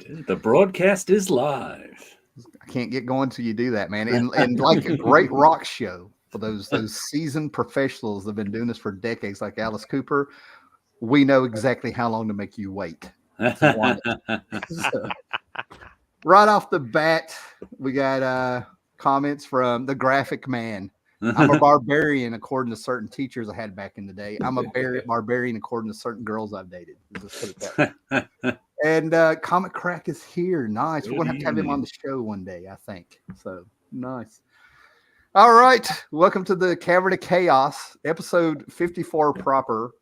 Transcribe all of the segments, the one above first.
The broadcast is live. I can't get going till you do that, man. And like a great rock show for those seasoned professionals that have been doing this for decades, like Alice Cooper, we know exactly how long to make you wait. So, right off the bat, we got comments from the graphic man. I'm a barbarian according to certain teachers I had back in the day. I'm a barbarian according to certain girls I've dated. Just put it that way. And Comic Crack is here. Nice. We're going to have him on the show one day, I think. So nice. All right. Welcome to the Cavern of Chaos, episode 54 proper.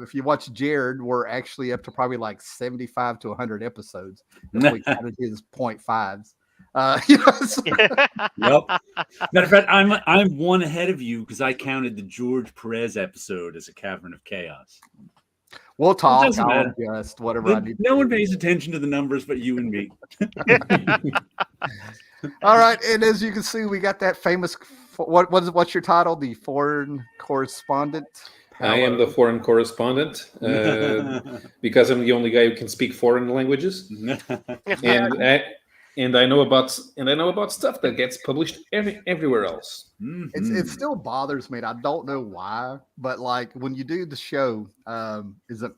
If you watch Jared, we're actually up to probably like 75 to 100 episodes. If we counted his 0.5s. Yep. Matter of fact, I'm one ahead of you because I counted the George Perez episode as a Cavern of Chaos. We'll talk. I'll adjust whatever I need. No one pays attention to the numbers but you and me. All right, and as you can see, we got that famous. What's your title? The foreign correspondent. I am the foreign correspondent because I'm the only guy who can speak foreign languages, and I know about stuff that gets published everywhere else. Mm-hmm. It still bothers me. I don't know why, but like when you do the show, is it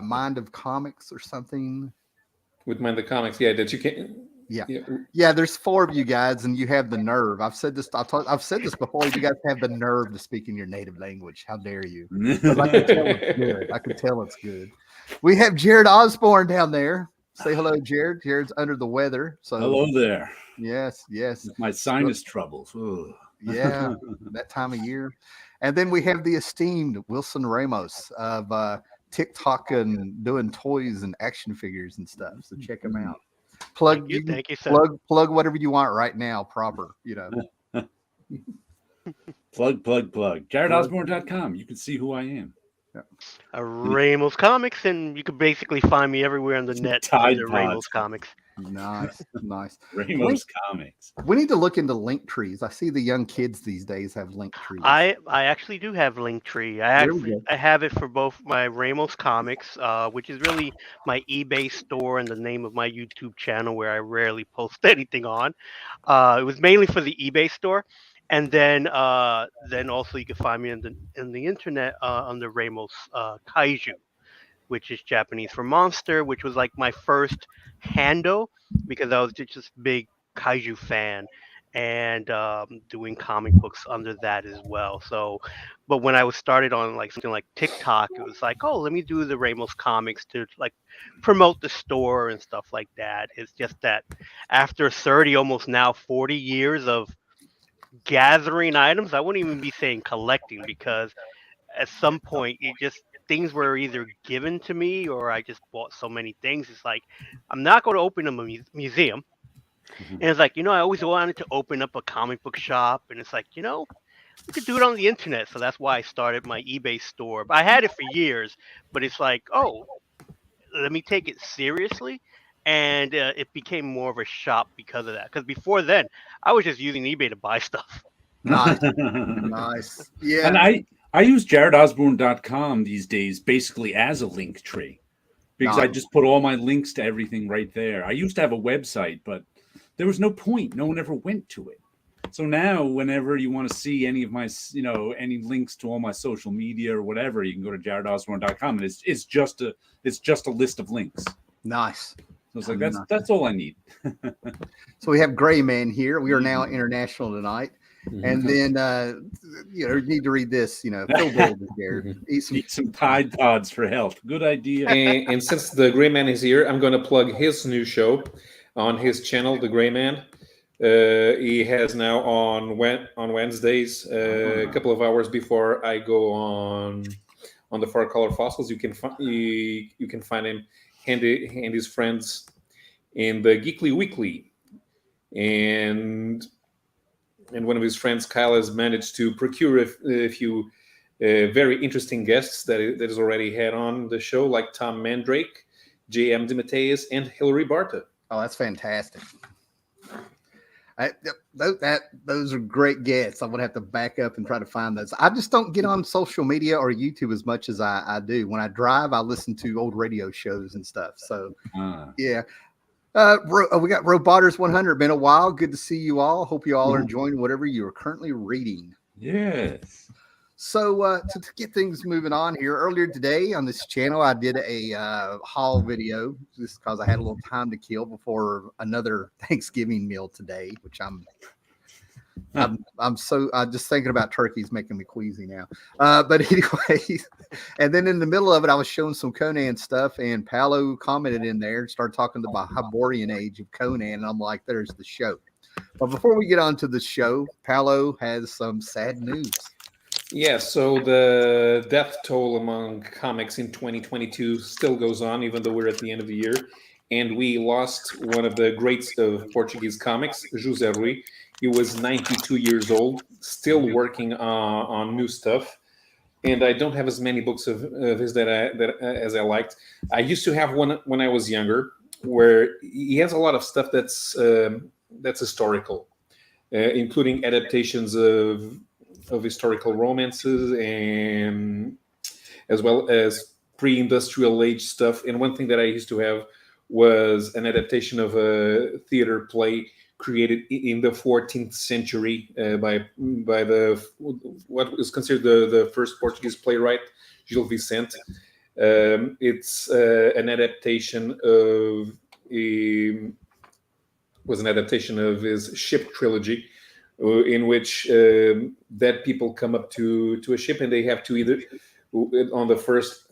Mind of Comics or something? With Mind of Comics, yeah, that you can. Yeah. There's four of you guys, and you have the nerve. I've said this. I've said this before. You guys have the nerve to speak in your native language. How dare you? But I can tell it's good. I can tell it's good. We have Jared Osborne down there. Say hello, Jared. Jared's under the weather. So hello there. Yes. My sinus troubles. Ugh. Yeah, that time of year. And then we have the esteemed Wilson Ramos of TikTok and doing toys and action figures and stuff. So check him out. Plug whatever you want right now, proper, Plug. JaredOsborne.com. You can see who I am. Ramos Comics, and you can basically find me everywhere on the net under Ramos Comics. Nice. Ramos Comics. We need to look into link trees. I see the young kids these days have link trees. I actually do have Linktree. I have it for both my Ramos Comics, which is really my eBay store and the name of my YouTube channel where I rarely post anything on. It was mainly for the eBay store. And then also you can find me in the internet under Ramos Kaiju, which is Japanese for monster, which was like my first handle because I was just a big Kaiju fan and doing comic books under that as well. So, but when I was started on like something like TikTok, it was like, oh, let me do the Ramos Comics to like promote the store and stuff like that. It's just that after 30, almost now 40 years of gathering items, I wouldn't even be saying collecting because at some point things were either given to me or I just bought so many things. It's like I'm not going to open a museum, and it's like I always wanted to open up a comic book shop, and it's like we could do it on the internet. So that's why I started my eBay store. But I had it for years, but it's like, oh, let me take it seriously. And it became more of a shop because of that. Because before then, I was just using eBay to buy stuff. Nice. Yeah. And I use JaredOsborne.com these days basically as a link tree because I just put all my links to everything right there. I used to have a website, but there was no point. No one ever went to it. So now, whenever you want to see any of my, any links to all my social media or whatever, you can go to JaredOsborne.com, and it's just a list of links. Nice. So it's like that's all I need. So we have Gray Man here. We are now international tonight, and then you need to read this. Phil Gold is here. Eat some Tide Pods for health. Good idea. And since the Gray Man is here, I'm going to plug his new show on his channel, The Gray Man. He has now on Wednesdays, a couple of hours before I go on the Far Color Fossils. You can find him and his friends in the Geekly Weekly, and one of his friends, Kyle, has managed to procure a few very interesting guests that is already had on the show, like Tom Mandrake, J.M. DeMatteis, and Hilary Barta. Oh, that's fantastic. Those are great guests. I would have to back up and try to find those. I just don't get on social media or YouTube as much as I do. When I drive, I listen to old radio shows and stuff. So, yeah. We got Robotters 100. Been a while. Good to see you all. Hope you all are enjoying whatever you are currently reading. Yes. So to get things moving on here, earlier today on this channel, I did a haul video just because I had a little time to kill before another Thanksgiving meal today, which I'm just thinking about turkeys making me queasy now. But anyway, and then in the middle of it, I was showing some Conan stuff, and Paolo commented in there and started talking about the Hyborian age of Conan, and I'm like, there's the show. But before we get on to the show, Paolo has some sad news. Yeah, so the death toll among comics in 2022 still goes on, even though we're at the end of the year. And we lost one of the greats of Portuguese comics, José Rui. He was 92 years old, still working on new stuff. And I don't have as many books of his as I liked. I used to have one when I was younger, where he has a lot of stuff that's historical, including adaptations of historical romances, and as well as pre-industrial age stuff. And one thing that I used to have was an adaptation of a theater play created in the 14th century by the what is considered the first Portuguese playwright, Gil Vicente. It's an adaptation of his ship trilogy, in which dead people come up to a ship, and they have to either on the first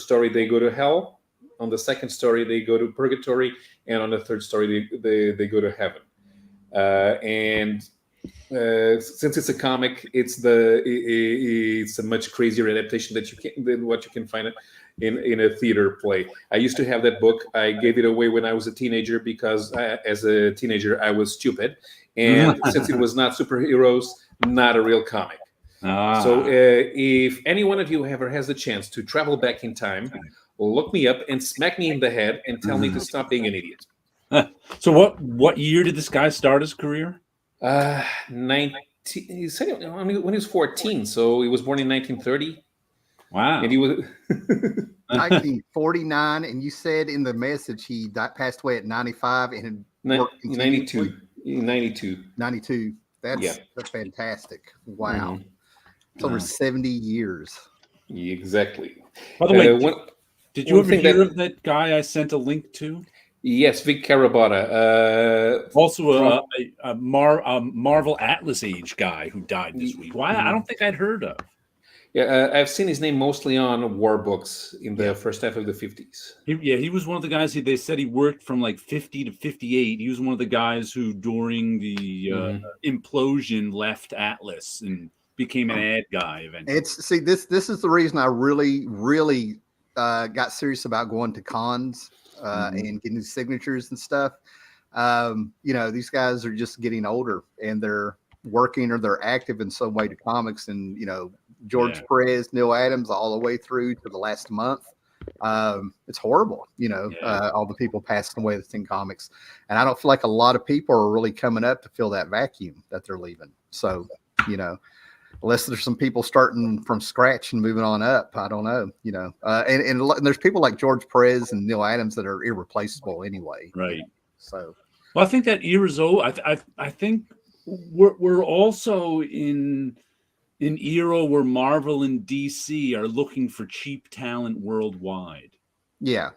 story they go to hell, on the second story they go to purgatory, and on the third story they go to heaven. Since it's a comic, it's a much crazier adaptation than what you can find in a theater play. I used to have that book. I gave it away when I was a teenager because as a teenager I was stupid, and since it was not superheroes, not a real comic. So if any one of you ever has the chance to travel back in time, look me up and smack me in the head and tell me to stop being an idiot. So what year did this guy start his career? 19. He said it when he was 14, so he was born in 1930. Wow. And he was 1949, and you said in the message he passed away at 95 and 92. 92. That's fantastic. Wow. Mm-hmm. It's over 70 years. Exactly. By the way, did you ever hear of that guy I sent a link to? Yes, Vic Carabata. Also a Marvel Atlas Age guy who died this week. Why? I don't think I'd heard of. Yeah, I've seen his name mostly on war books in the first half of the 50s. He was one of the guys they said he worked from like 50 to 58. He was one of the guys who during the implosion left Atlas and became an ad guy eventually. This is the reason I really got serious about going to cons and getting signatures and stuff. These guys are just getting older, and they're working or they're active in some way to comics, and George Perez, Neil Adams, all the way through to the last month. It's horrible, all the people passing away that's in comics, and I don't feel like a lot of people are really coming up to fill that vacuum that they're leaving. So unless there's some people starting from scratch and moving on up, I don't know, and there's people like George Perez and Neil Adams that are irreplaceable anyway. Right. So, well, I think that era's over. I think we're also in an era where Marvel and DC are looking for cheap talent worldwide. Yeah.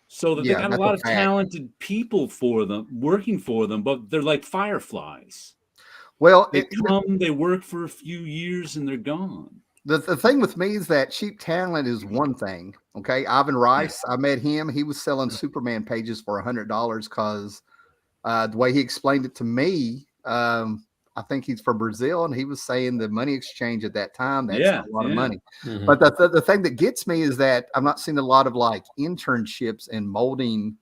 So that they got a lot of talented people working for them, but they're like fireflies. Well, they work for a few years and they're gone. The thing with me is that cheap talent is one thing. Okay. Ivan Rice, I met him. He was selling Superman pages for $100 because the way he explained it to me, I think he's from Brazil, and he was saying the money exchange at that time, that's a lot of money. Mm-hmm. But the thing that gets me is that I'm not seeing a lot of like internships and molding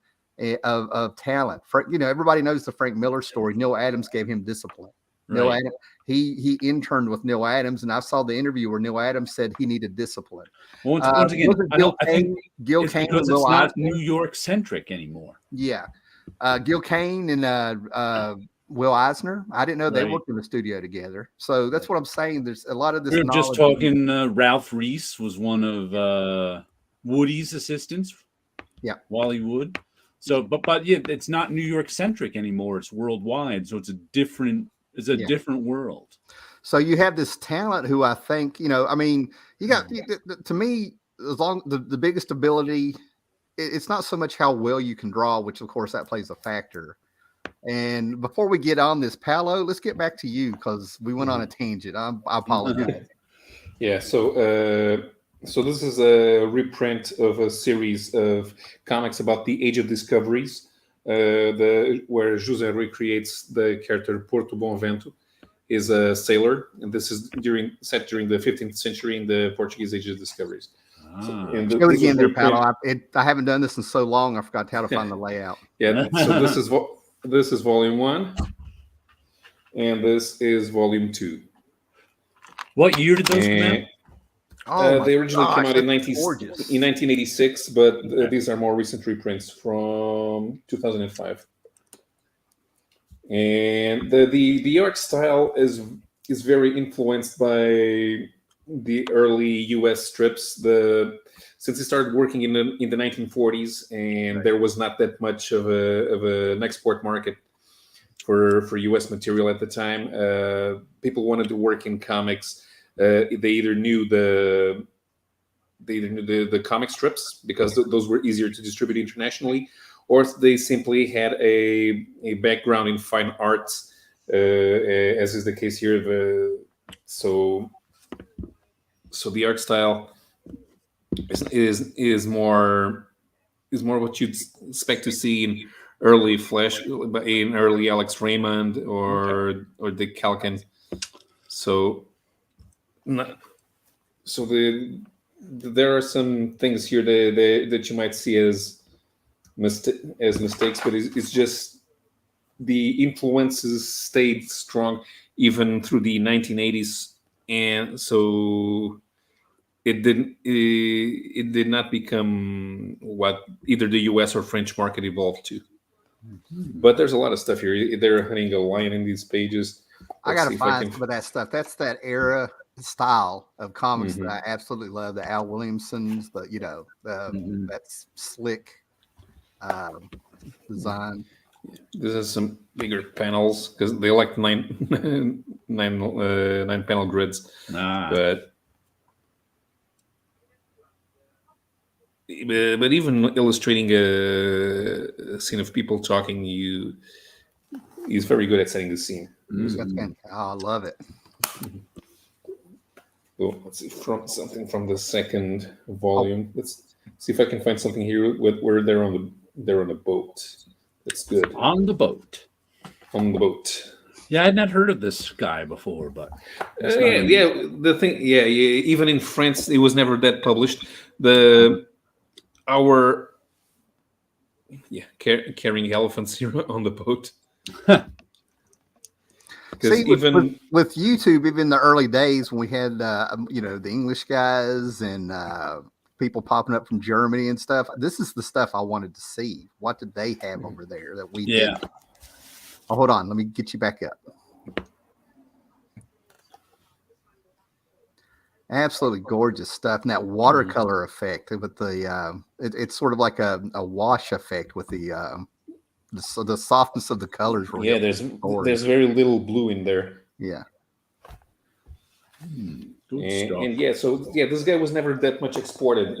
of talent. Everybody knows the Frank Miller story. Neil Adams gave him discipline. Right. Neil Adams, he interned with Neil Adams, and I saw the interview where Neil Adams said he needed discipline. Well, once again, I think Gil Kane because it's not New York centric anymore. Yeah, Gil Kane and Will Eisner. I didn't know they worked in the studio together. So that's what I'm saying. There's a lot of this. We were just talking. Ralph Reese was one of Woody's assistants. Yeah, Wally Wood. So, but yeah, it's not New York centric anymore. It's worldwide. So it's a different world. So you have this talent who I think, you got, to me, as long the biggest ability, it's not so much how well you can draw, which of course that plays a factor. And before we get on this, Paolo, let's get back to you because we went on a tangent. I apologize. Yeah. So this is a reprint of a series of comics about the Age of Discoveries, where José recreates the character Porto Bonvento. Is a sailor, and this is set during the 15th century in the Portuguese Age of Discoveries. Show it again there, Paolo. I haven't done this in so long. I forgot how to find the layout. Yeah. So this is volume 1, and this is volume 2. What year did those come out? They originally came out in 1986, but these are more recent reprints from 2005. And the art style is very influenced by the early U.S. strips. Since he started working in the 1940s, and there was not that much of an export market for U.S. material at the time. People wanted to work in comics. They either knew the comic strips because those were easier to distribute internationally, or they simply had a background in fine arts, as is the case here. So the art style is more what you'd expect to see in early Flash, in early Alex Raymond or Dick Calkin. There are some things here that you might see as mistakes, but it's just the influences stayed strong even through the 1980s, and so it did not become what either the US or French market evolved to. But there's a lot of stuff here. They're hunting a lion in these pages. I gotta find some of that stuff. That's that era style of comics that I absolutely love. The Al Williamsons, that's slick design. This is some bigger panels because they like nine panel grids. But even illustrating a scene of people talking, he's very good at setting the scene. I love it. So let's see something from the second volume. Let's see if I can find something here where they're on the boat. That's good. On the boat. Yeah, I had not heard of this guy before, but even in France, it was never that published. Carrying elephants here on the boat. See, with YouTube, even the early days when we had the English guys and people popping up from Germany and stuff, this is the stuff I wanted to see. What did they have over there that we didn't? Oh, hold on, let me get you back up. Absolutely gorgeous stuff. And that watercolor effect with the it's sort of like a wash effect with the softness of the colors. There's very little blue in there. Yeah. This guy was never that much exported.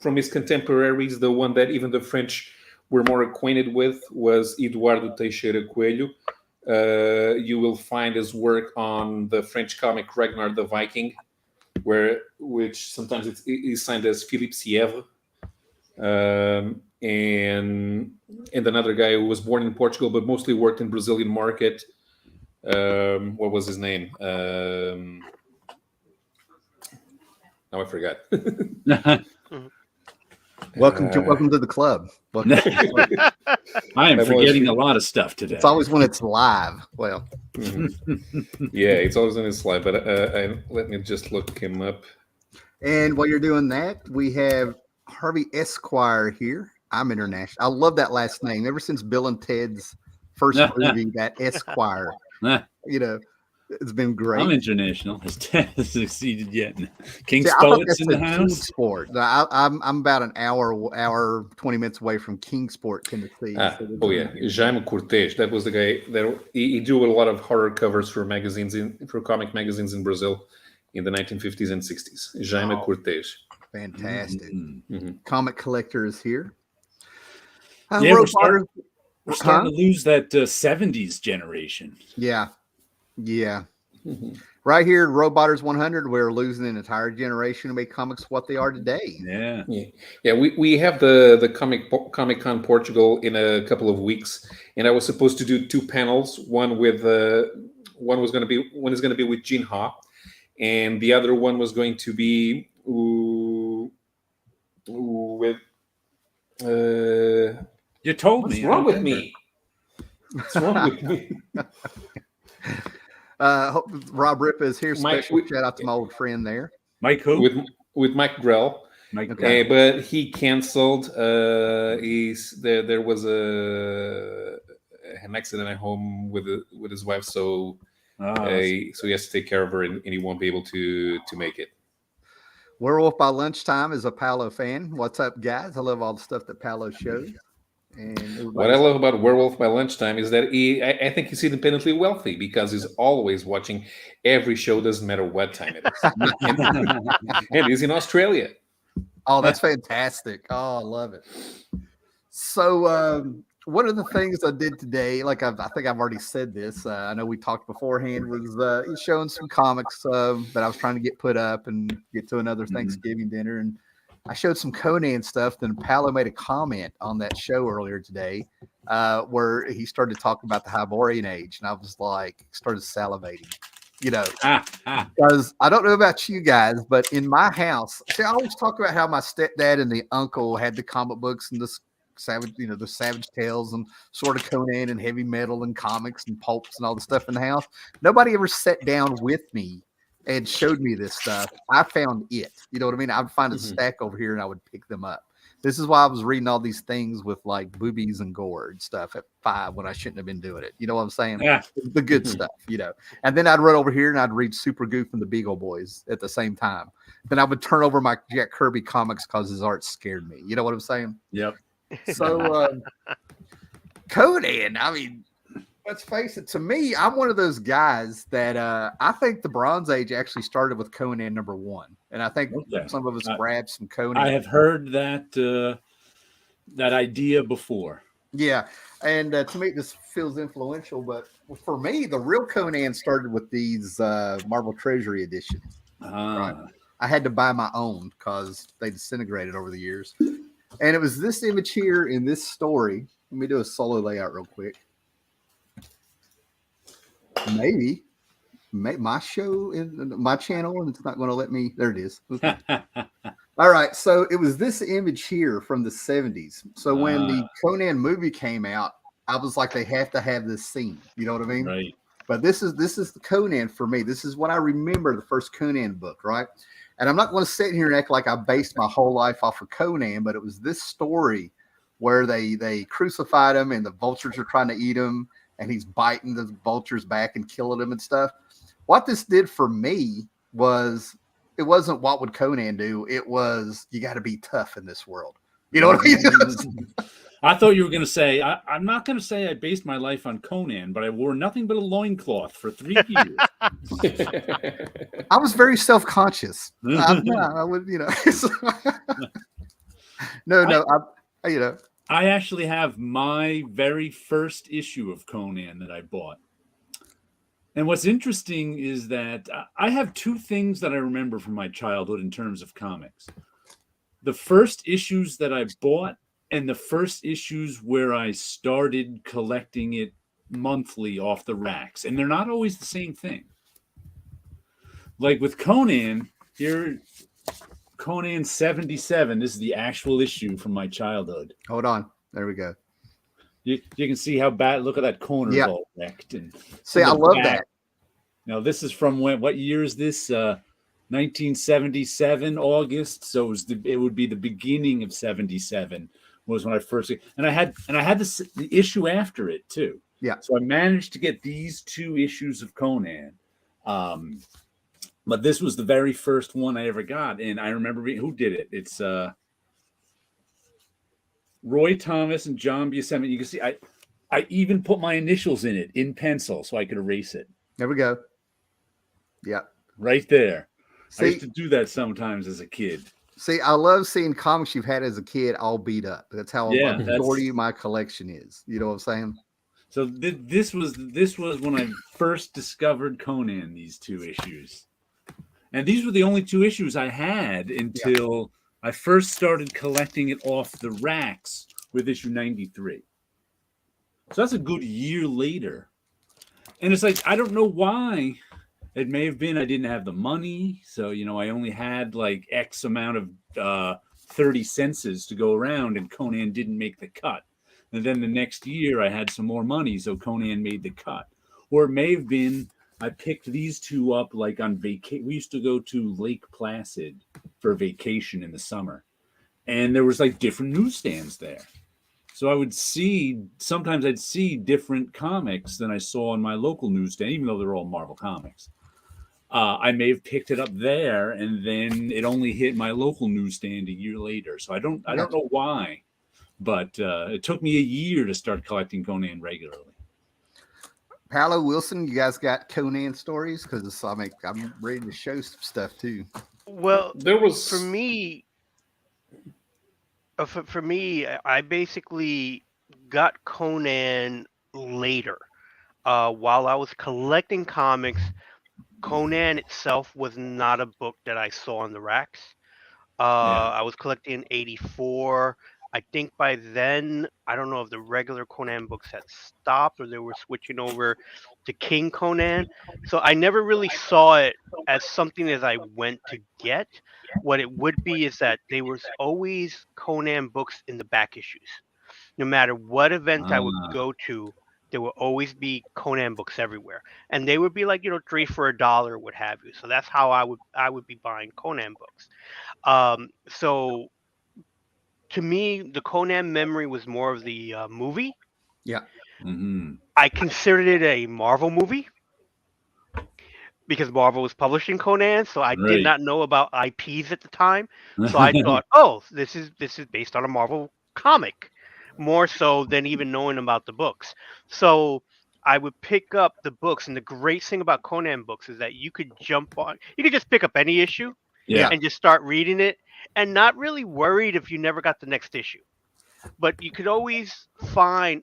From his contemporaries, the one that even the French were more acquainted with was Eduardo Teixeira Coelho. You will find his work on the French comic Ragnar the Viking, which sometimes is signed as Philippe Sièvre. And another guy who was born in Portugal but mostly worked in Brazilian market. What was his name? Now I forgot. Welcome to the club. I am forgetting a lot of stuff today. It's always when it's live. Well, yeah, it's always when it's live. But let me just look him up. And while you're doing that, we have Harvey Esquire here. I'm international. I love that last name. Ever since Bill and Ted's first movie, that Esquire. It's been great. I'm international. Has succeeded yet? King's See, I thought Poets in that's the a house. Kingsport. I'm about an hour 20 minutes away from Kingsport, Tennessee. Oh yeah, Jaime Cortez. That was the guy that he drew a lot of horror covers for comic magazines in Brazil in the 1950s and 60s. Jaime Cortez. Fantastic. Mm-hmm. Comic collector is here. Yeah, we're starting to lose that 70s generation. Yeah. Right here at Robotters 100, we're losing an entire generation to make comics what they are today. Yeah. We have the Comic-Con Portugal in a couple of weeks, and I was supposed to do 2 panels. One is going to be with Gene Ha, and the other one was going to be with. You told me. What's wrong with me? What's wrong with me? Rob Ripa is here. Special shout out to my old friend there. Mike who? With Mike Grell. Okay. But he canceled. There was an accident at home with his wife, so he has to take care of her, and he won't be able to make it. Werewolf by Lunchtime is a Paolo fan. What's up, guys? I love all the stuff that Paolo shows. And what I love about Werewolf by Lunchtime is that I think he's independently wealthy because he's always watching every show, doesn't matter what time it is. And he's in Australia. Oh, that's fantastic. Oh, I love it. So one of the things I did today, like I think I've already said this, I know we talked beforehand, was showing some comics that I was trying to get put up and get to another Thanksgiving dinner. And I showed some Conan stuff. Then Paolo made a comment on that show earlier today where he started to talk about the Hyborian Age. And I was like, started salivating, because I don't know about you guys, but in my house, see, I always talk about how my stepdad and the uncle had the comic books and the Savage Tales and Sword of Conan and heavy metal and comics and pulps and all the stuff in the house. Nobody ever sat down with me and showed me this stuff. I found it. You know what I mean? I would find a stack over here and I would pick them up. This is why I was reading all these things with like boobies and gore and stuff at 5 when I shouldn't have been doing it. You know what I'm saying? Yeah. The good stuff, And then I'd run over here and I'd read Super Goof and the Beagle Boys at the same time. Then I would turn over my Jack Kirby comics because his art scared me. You know what I'm saying? Yep. So Conan, I mean, let's face it, to me, I'm one of those guys that I think the Bronze Age actually started with Conan #1. And I think some of us grabbed some Conan. I have heard that idea before. Yeah. And to me, this feels influential. But for me, the real Conan started with these Marvel Treasury editions. Right? I had to buy my own because they disintegrated over the years. And it was this image here in this story. Let me do a solo layout real quick. Maybe my show in my channel, and it's not going to let me. There it is. Okay. All right. So it was this image here from the 70s. So when the Conan movie came out, I was like, they have to have this scene. You know what I mean? Right. But this is the Conan for me. This is what I remember the first Conan book, right? And I'm not going to sit here and act like I based my whole life off of Conan, but it was this story where they crucified him and the vultures are trying to eat him and he's biting the vultures back and killing them and stuff. What this did for me was, it wasn't what would Conan do. It was, you got to be tough in this world. You know what I mean? I thought you were going to say, I'm not going to say I based my life on Conan, but I wore nothing but a loincloth for 3 years. I was very self-conscious. I would, I actually have my very first issue of Conan that I bought. And what's interesting is that I have 2 things that I remember from my childhood in terms of comics. The first issues that I bought and the first issues where I started collecting it monthly off the racks. And they're not always the same thing. Like with Conan, here, Conan 77. This is the actual issue from my childhood. Hold on. There we go. You can see how bad. Look at that corner all wrecked. And see, I love that. Now, this is from what year is this? 1977, August. So it would be the beginning of 77 was when I first. And I had the issue after it too. Yeah. So I managed to get these 2 issues of Conan. But this was the very first one I ever got, and I remember who did it. It's Roy Thomas and John Buscema. You can see I even put my initials in it in pencil so I could erase it. There we go. Yeah. Right there. See, I used to do that sometimes as a kid. See, I love seeing comics you've had as a kid all beat up. That's how a majority of my collection is. You know what I'm saying? So this was when I first discovered Conan, these 2 issues. And these were the only 2 issues I had until I first started collecting it off the racks with issue 93. So that's a good year later. And it's like, I don't know why. It may have been I didn't have the money. So, I only had like X amount of 30 senses to go around, and Conan didn't make the cut. And then the next year I had some more money, so Conan made the cut. Or it may have been I picked these 2 up like on vacation. We used to go to Lake Placid for vacation in the summer. And there was like different newsstands there. So I would sometimes I'd see different comics than I saw in my local newsstand, even though they're all Marvel comics. I may have picked it up there, and then it only hit my local newsstand a year later. So I don't know why, but it took me a year to start collecting Conan regularly. Paolo, Wilson, you guys got Conan stories? Because I'm ready to show some stuff too. Well, there was for me. For me, I basically got Conan later. While I was collecting comics, Conan itself was not a book that I saw on the racks. I was collecting in 84. I think by then, I don't know if the regular Conan books had stopped or they were switching over to King Conan. So I never really saw it as something as I went to get. What it would be is that there was always Conan books in the back issues. No matter what event I would go to, there would always be Conan books everywhere. And they would be like, $3 for $1 or what have you. So that's how I would be buying Conan books. So to me, the Conan memory was more of the movie. Yeah. Mm-hmm. I considered it a Marvel movie because Marvel was publishing Conan, so I did not know about IPs at the time. So I thought, oh, this is based on a Marvel comic, more so than even knowing about the books. So I would pick up the books, and the great thing about Conan books is that you could just pick up any issue and just start reading it, and not really worried if you never got the next issue. But you could always find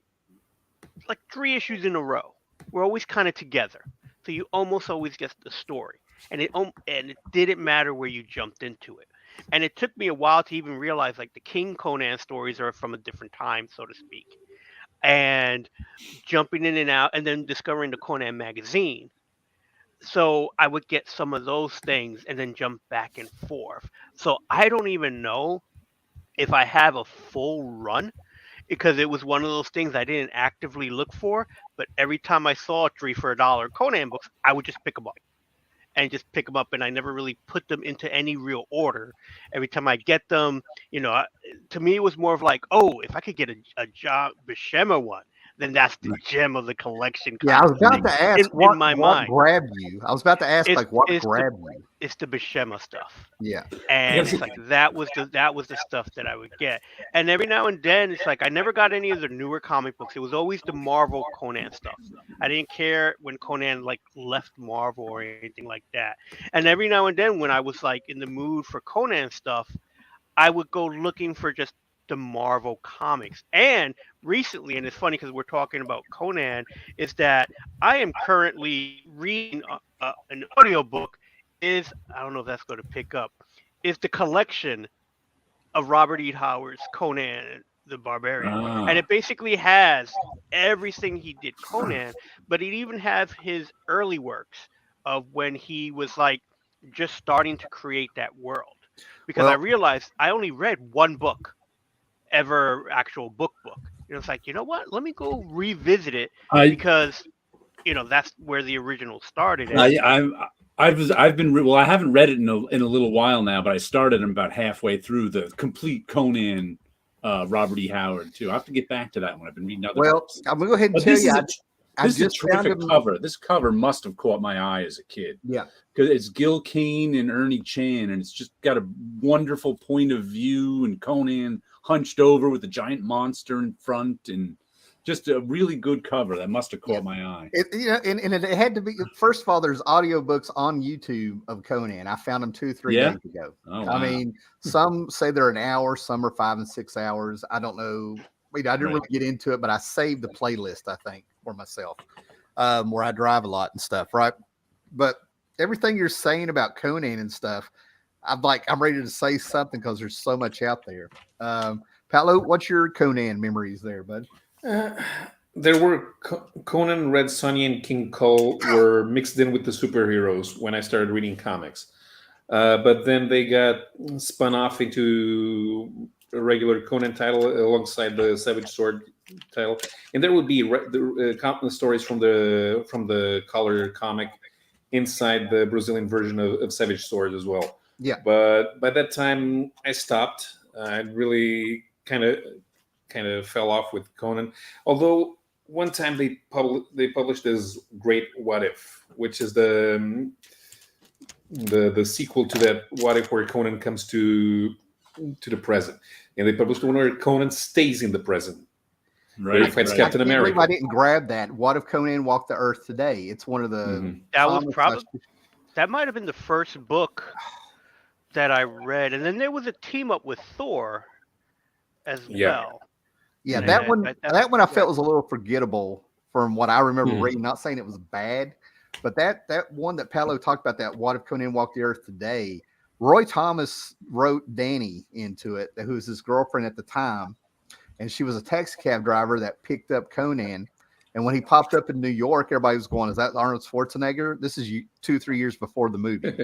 like 3 issues in a row. We're always kind of together. So you almost always get the story. And it didn't matter where you jumped into it. And it took me a while to even realize like the King Conan stories are from a different time, so to speak. And jumping in and out and then discovering the Conan magazine. So I would get some of those things and then jump back and forth. So I don't even know if I have a full run, because it was one of those things I didn't actively look for. But every time I saw 3 for $1 Conan books, I would just pick them up. And I never really put them into any real order. Every time I get them, to me it was more of like, oh, if I could get a John Buscema one, then that's the gem of the collection. Yeah, I was about to ask what mind. grabbed you. I was about to ask what grabbed you. It's the Buscema stuff. Yeah, and it's like that was the stuff that I would get. And every now and then, it's like I never got any of the newer comic books. It was always the Marvel Conan stuff. I didn't care when Conan like left Marvel or anything like that. And every now and then, when I was like in the mood for Conan stuff, I would go looking for just the Marvel comics. And recently, and it's funny because we're talking about Conan, is that I am currently reading an audiobook. I don't know if that's going to pick up, is the collection of Robert E. Howard's Conan the Barbarian. And it basically has everything he did Conan, but it even has his early works of when he was like just starting to create that world. Because I realized I only read one book, ever actual book. It's like, you know what? Let me go revisit it because that's where the original started. I haven't read it in a little while now, but I started about halfway through the complete Conan, Robert E. Howard too. I have to get back to that one. I've been reading other books. I'm gonna go ahead and tell you. This is a terrific cover. This cover must have caught my eye as a kid. Yeah. Because it's Gil Kane and Ernie Chan, and it's just got a wonderful point of view, and Conan hunched over with a giant monster in front, and just a really good cover that must have caught my eye. And it had to be, first of all, there's audiobooks on YouTube of Conan. I found them 2-3 days ago. Oh, wow. I mean, some say they're an hour, some are 5 and 6 hours. I don't know. I didn't really get into it, but I saved the playlist, I think, for myself, where I drive a lot and stuff, right? But everything you're saying about Conan and stuff, I'm ready to say something because there's so much out there. Paolo, what's your Conan memories there, bud? There were Conan, Red Sonja, and King Cole were mixed in with the superheroes when I started reading comics. But then they got spun off into a regular Conan title alongside the Savage Sword title, and there would be the stories from the color comic inside the Brazilian version of Savage Sword as well. Yeah. But by that time, I stopped. I really kind of fell off with Conan. Although one time they published this Great What If, which is the sequel to that What If where Conan comes to the present, and they published one where Conan stays in the present. Right, he fights Captain America. I didn't grab that. What if Conan walked the earth today? It's one of the that was probably that might have been the first book that I read, and then there was a team up with Thor as well. Yeah, that one I felt was a little forgettable from what I remember reading. Not saying it was bad, but that one that Paolo talked about, that What If Conan Walked the Earth Today, Roy Thomas wrote Danny into it, who was his girlfriend at the time, and she was a taxi cab driver that picked up Conan. And when he popped up in New York, everybody was going, "Is that Arnold Schwarzenegger?" This is 2-3 years before the movie.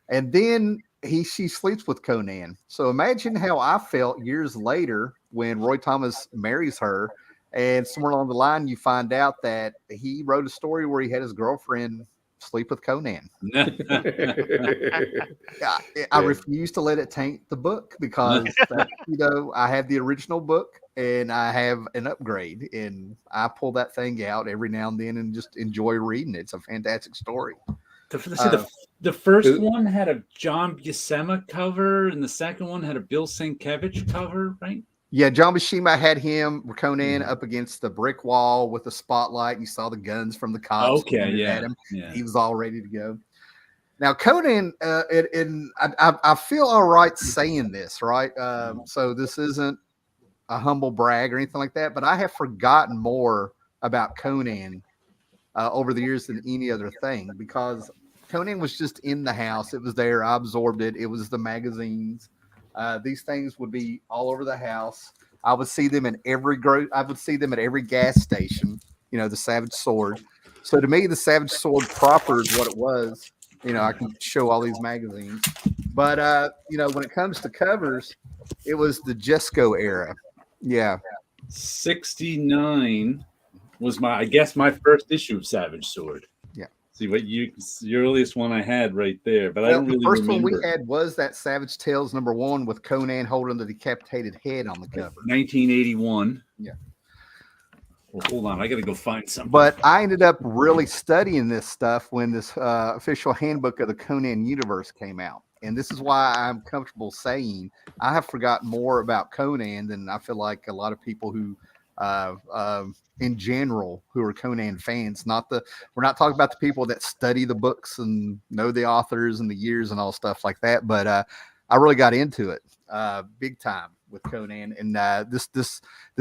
And then she sleeps with Conan. So imagine how I felt years later when Roy Thomas marries her, and somewhere along the line you find out that he wrote a story where he had his girlfriend sleep with Conan. I refuse to let it taint the book because I have the original book and I have an upgrade, and I pull that thing out every now and then and just enjoy reading it. It's a fantastic story. The first one had a John Buscema cover, and the second one had a Bill Sienkiewicz cover, right? Yeah, John Buscema had Conan up against the brick wall with the spotlight. You saw the guns from the cops. Okay, yeah. He was all ready to go. Now, Conan, I feel all right saying this, right? So this isn't a humble brag or anything like that, but I have forgotten more about Conan over the years than any other thing, because Conan was just in the house. It was there. I absorbed it. It was the magazines. These things would be all over the house. I would see them at every gas station, the Savage Sword. So to me, the Savage Sword proper is what it was. I can show all these magazines. But, when it comes to covers, it was the Jesco era. Yeah. 69 was my first issue of Savage Sword. Yeah. See what the earliest one I had right there, but I don't really remember. The first one we had was that Savage Tales #1 with Conan holding the decapitated head on the cover. 1981. Yeah. Well, hold on, I got to go find something. But I ended up really studying this stuff when this official handbook of the Conan universe came out. And this is why I'm comfortable saying I have forgotten more about Conan than I feel like a lot of people who in general who are Conan fans. We're not talking about the people that study the books and know the authors and the years and all stuff like that, but I really got into it big time with Conan. And this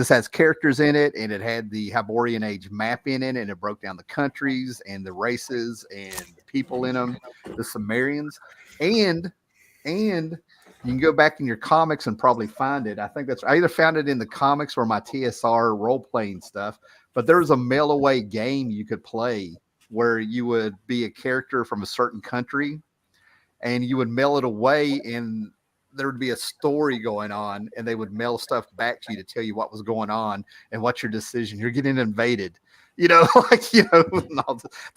has characters in it, and it had the Hyborian Age map in it, and it broke down the countries and the races and the people in them, the Sumerians, and you can go back in your comics and probably find it. I either found it in the comics or my TSR role-playing stuff, but there was a mail-away game you could play where you would be a character from a certain country, and you would mail it away, and there would be a story going on, and they would mail stuff back to you to tell you what was going on and what's your decision. You're getting invaded. The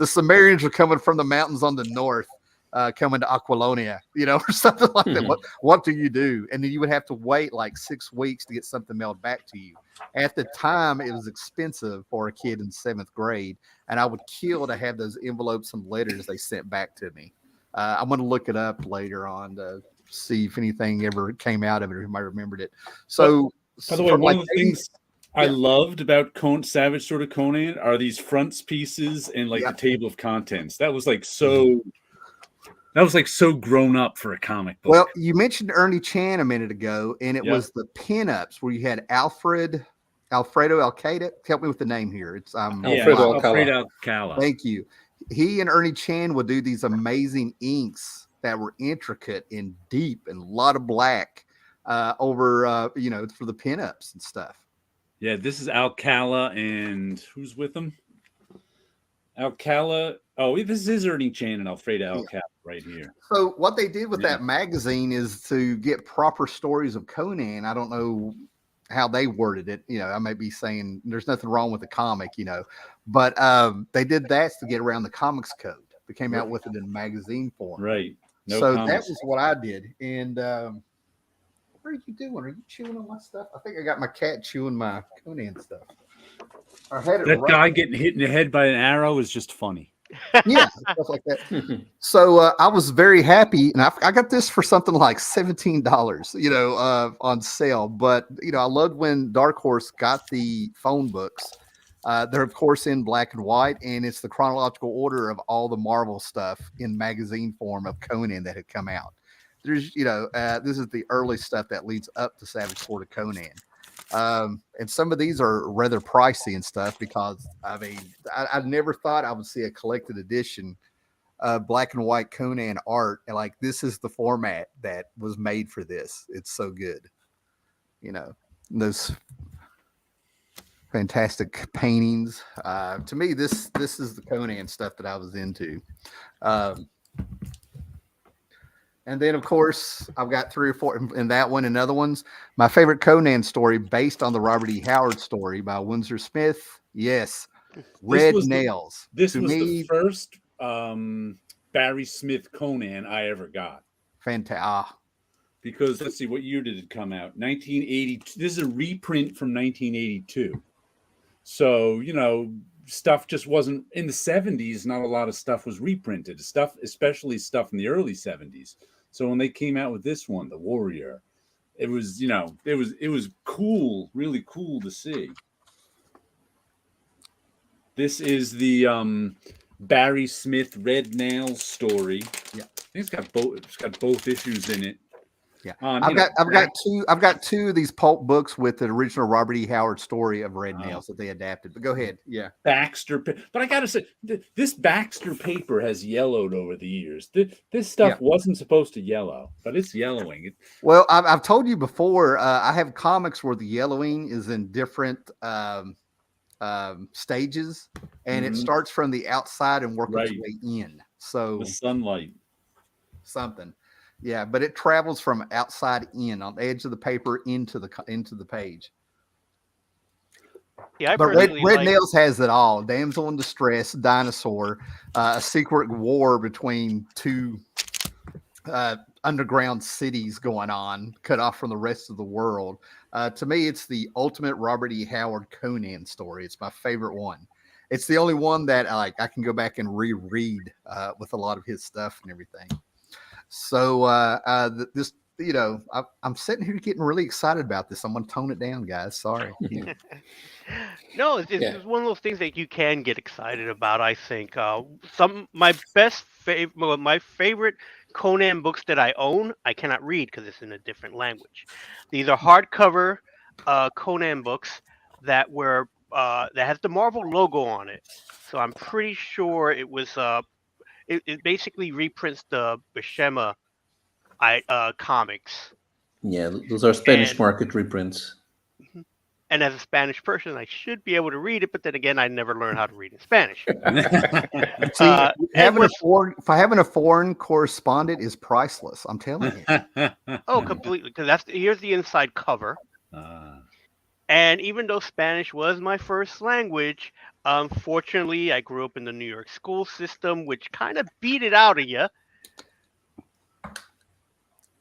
Sumerians were coming from the mountains on the north, coming to Aquilonia, or something like that. What do you do? And then you would have to wait like 6 weeks to get something mailed back to you. At the time, it was expensive for a kid in 7th grade, and I would kill to have those envelopes and letters they sent back to me. I'm going to look it up later on to see if anything ever came out of it or if I remembered it. So, by the way, one of the things I loved about Savage Sword of Conan are these frontispieces and like the table of contents. That was like so. That was like so grown up for a comic book. Well, you mentioned Ernie Chan a minute ago, and it was the pinups where you had Alfredo Alcala. Help me with the name here. It's Alfredo Alcala. Thank you. He and Ernie Chan would do these amazing inks that were intricate and deep and a lot of black over for the pinups and stuff. Yeah, this is Alcala, and who's with him? Alcala. Oh, this is Ernie Chan and Alfredo Alcala right here. So what they did with that magazine is to get proper stories of Conan. I don't know how they worded it. I may be saying there's nothing wrong with the comic, but they did that to get around the comics code. They came out with it in magazine form. Right. That was what I did. And what are you doing? Are you chewing on my stuff? I think I got my cat chewing my Conan stuff. That guy getting hit in the head by an arrow is just funny. Yeah, stuff like that. So I was very happy, and I got this for something like $17, on sale. But I loved when Dark Horse got the phone books. They're of course in black and white, and it's the chronological order of all the Marvel stuff in magazine form of Conan that had come out. There's, this is the early stuff that leads up to Savage Sword of Conan. And some of these are rather pricey and stuff because I never thought I would see a collected edition of black and white Conan art. And like, this is the format that was made for this. It's so good. Those fantastic paintings. To me, this is the Conan stuff that I was into. And then, of course, I've got 3 or 4 in that one and other ones. My favorite Conan story based on the Robert E. Howard story by Windsor Smith. Yes. Red Nails. This was the first Barry Smith Conan I ever got. Fantastic. Because let's see, what year did it come out? 1982. This is a reprint from 1982. So, stuff just wasn't in the 70s. Not a lot of stuff was reprinted. Especially stuff in the early 70s. So when they came out with this one, The Warrior, it was, it was cool, really cool to see. This is the Barry Smith Red Nails story. Yeah, I think it's got both issues in it. Yeah, I've got 2 of these pulp books with the original Robert E. Howard story of Red Nails that they adapted. But go ahead, yeah. Baxter, but I gotta say, this Baxter paper has yellowed over the years. This stuff wasn't supposed to yellow, but it's yellowing. Well, I've told you before. I have comics where the yellowing is in different stages, and it starts from the outside and works its way in. So the sunlight, something. Yeah, but it travels from outside in on the edge of the paper into the page. Yeah, but Red Nails has it all: damsel in distress, dinosaur, a secret war between 2 underground cities going on, cut off from the rest of the world. To me, it's the ultimate Robert E. Howard Conan story. It's my favorite one. It's the only one that I can go back and reread with a lot of his stuff and everything. So this, I'm sitting here getting really excited about this. I'm going to tone it down, guys. Sorry. No, it's one of those things that you can get excited about. I think my favorite Conan books that I own, I cannot read because it's in a different language. These are hardcover Conan books that has the Marvel logo on it. So I'm pretty sure it was it basically reprints the Buscema comics. Yeah, those are Spanish market reprints. And as a Spanish person, I should be able to read it, but then again, I never learned how to read in Spanish. Having a foreign correspondent is priceless. I'm telling you. Oh, completely. Because here's the inside cover. And even though Spanish was my first language, unfortunately, I grew up in the New York school system, which kind of beat it out of you.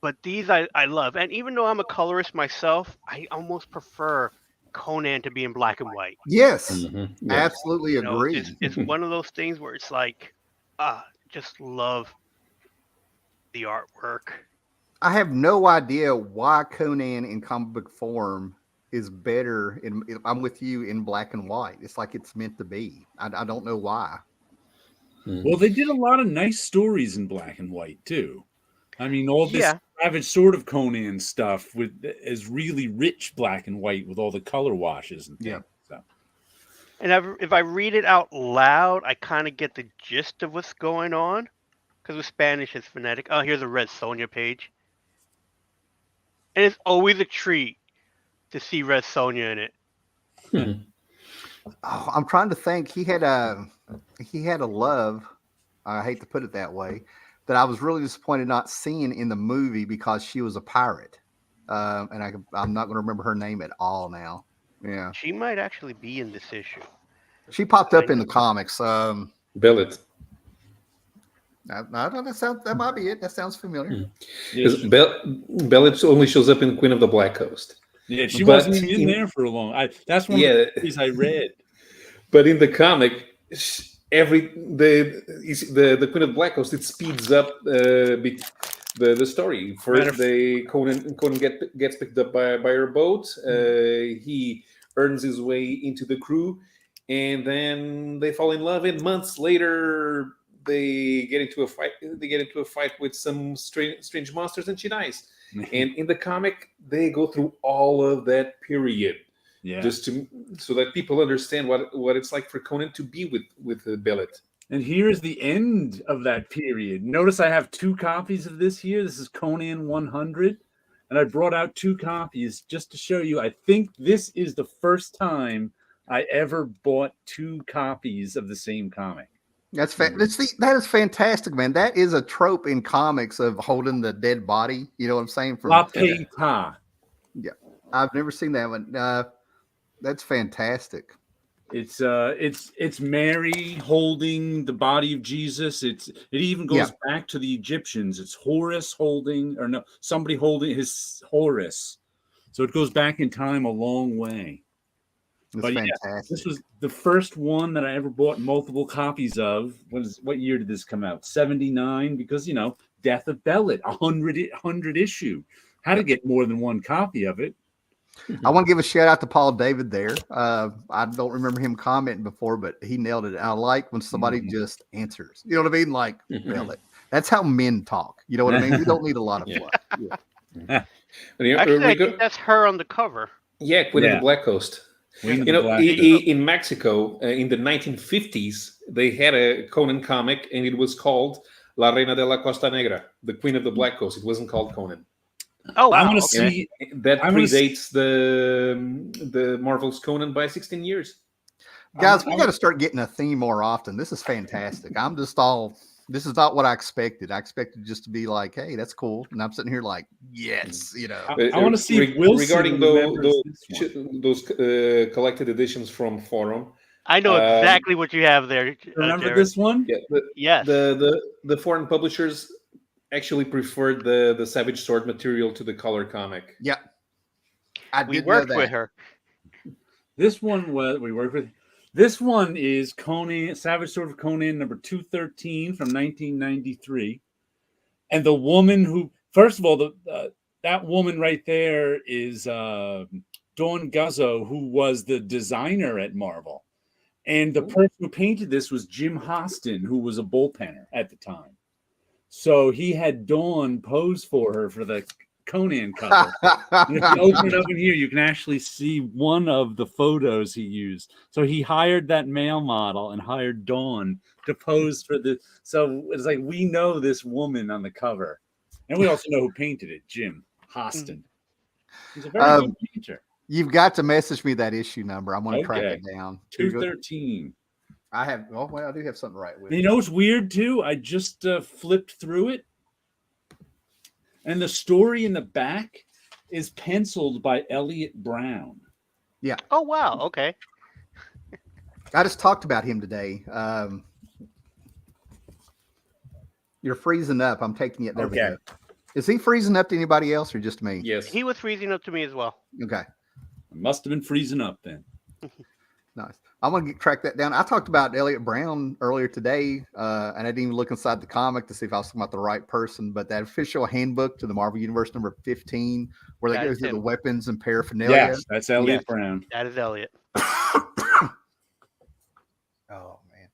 But these I love. And even though I'm a colorist myself, I almost prefer Conan to be in black and white. Yes, Yeah. absolutely You know, agree. it's one of those things where it's like, just love the artwork. I have no idea why Conan in comic book form is better. I'm with you in black and white. It's like it's meant to be. I don't know why. Well, they did a lot of nice stories in black and white too. I mean, all this Yeah. Savage Sword of Conan stuff is really rich black and white with all the color washes and things. Yeah. So. And if I read it out loud, I kind of get the gist of what's going on. Because with Spanish, it's phonetic. Oh, here's a Red Sonja page. And it's always a treat to see Red Sonja in it. Oh, I'm trying to think. He had a love. I hate to put it that way, that I was really disappointed not seeing in the movie because she was a pirate, and I'm not going to remember her name at all now. Yeah, She might actually be in this issue. she popped up in the comics. Bellet. That might be it. That sounds familiar. Because Bellet only shows up in Queen of the Black Coast. Yeah, she But wasn't even in there for a long. That's one of the things I read. But in the comic, the Queen of the Black Coast, it speeds up the story. First, Conan gets picked up by her boat. He earns his way into the crew, and then they fall in love. And months later, they get into a fight. They get into a fight with some strange monsters, and she dies. And in the comic, they go through all of that period, just so that people understand what it's like for Conan to be with Bellet. And here's the end of that period. Notice I have 2 copies of this here. This is Conan 100, and I brought out 2 copies just to show you. I think this is the first time I ever bought 2 copies of the same comic. That is fantastic, man. That is a trope in comics of holding the dead body. You know what I'm saying? La Pietà. Yeah, I've never seen that one. That's fantastic. It's Mary holding the body of Jesus. It even goes back to the Egyptians. It's Horus somebody holding his Horus. So it goes back in time a long way. That's fantastic. Yeah, this was the first one that I ever bought multiple copies of. What year did this come out? 79, because Death of Bellet, 100 issue. Had to get more than one copy of it. I want to give a shout out to Paul David there. I don't remember him commenting before, but he nailed it. I like when somebody just answers. You know what I mean? Like, Bellet. That's how men talk. You know what I mean? We don't need a lot of fluff. Actually, I think that's her on the cover. Yeah, Queen of the Black Coast. In Mexico, in the 1950s, they had a Conan comic, and it was called La Reina de la Costa Negra, the Queen of the Black Coast. It wasn't called Conan. Oh, wow. I want to see that predates the Marvel's Conan by 16 years. Guys, we got to start getting a theme more often. This is fantastic. This is not what I expected. I expected just to be like, hey, that's cool. And I'm sitting here like, yes, I want to see regarding those collected editions from Forum. I know exactly what you have there. Remember this one? Yeah. Yes. The foreign publishers actually preferred the Savage Sword material to the color comic. Yeah. We worked with her. This one we worked with. This one is Conan, Savage Sword of Conan, number 213 from 1993. And the woman who, first of all, that woman right there is Dawn Guzzo, who was the designer at Marvel. And the person who painted this was Jim Hostin, who was a bullpenner at the time. So he had Dawn pose for her for the Conan cover. And if you open it up in here, you can actually see one of the photos he used. So he hired that male model and hired Dawn to pose for the. So it's like we know this woman on the cover, and we also know who painted it, Jim Hostin. He's a very good painter. You've got to message me that issue number. I'm going to track it down. 213. I do have something right with. You know what's weird too? I just flipped through it. And the story in the back is penciled by Elliot Brown. Yeah. Oh, wow. Okay. I just talked about him today. You're freezing up. I'm taking it. There we go. Is he freezing up to anybody else or just me? Yes. He was freezing up to me as well. Okay. It must have been freezing up then. Nice. I'm gonna track that down. I talked about Elliot Brown earlier today, and I didn't even look inside the comic to see if I was talking about the right person. But that official handbook to the Marvel Universe number 15, where they go through the weapons and paraphernalia. Yes, that's Elliot Brown. That is Elliot. Oh man!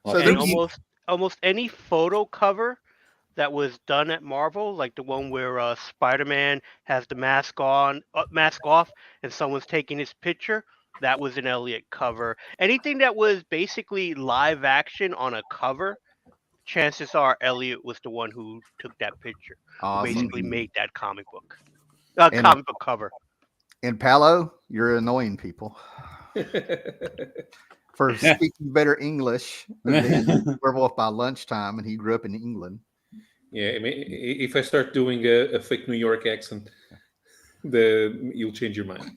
Well, So almost any photo cover that was done at Marvel, like the one where Spider-Man has the mask off, and someone's taking his picture. That was an Elliot cover. Anything that was basically live action on a cover, chances are Elliot was the one who took that picture. Awesome. Who basically made that comic book. And- Comic book cover. And Paolo, you're annoying people for speaking better English than Werewolf by Lunchtime, and he grew up in England. Yeah, I mean, if I start doing a fake New York accent, you'll change your mind.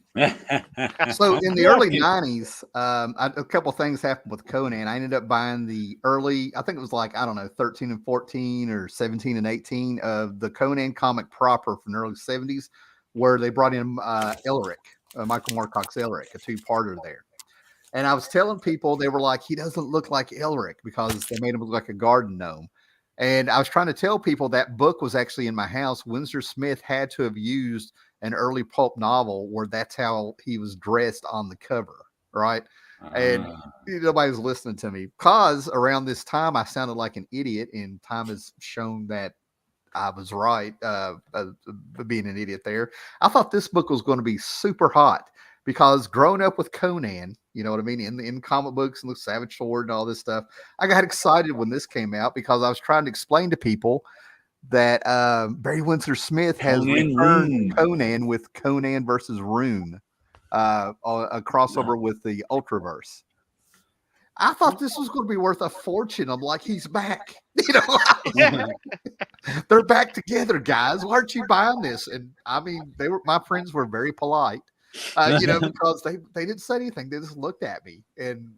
So in the early 90s, a couple things happened with Conan. I ended up buying the early, I think it was like, I don't know, 13 and 14 or 17 and 18 of the Conan comic proper from the early 70s, where they brought in Elric, Michael Moorcock's Elric, a two-parter there. And I was telling people, they were like, he doesn't look like Elric because they made him look like a garden gnome. And I was trying to tell people that book was actually in my house. Winsor Smith had to have used an early pulp novel where that's how he was dressed on the cover, right? And nobody was listening to me because around this time I sounded like an idiot, and time has shown that I was right, being an idiot there. I thought this book was going to be super hot because growing up with Conan, you know what I mean, in comic books and the Savage Sword and all this stuff, I got excited when this came out because I was trying to explain to people that Barry Windsor Smith has returned Conan with Conan versus Rune, a crossover with the Ultraverse. I thought this was going to be worth a fortune. I'm like, he's back. You know, they're back together, guys. Why aren't you buying this? And I mean, my friends were very polite, you know, because they didn't say anything. They just looked at me, and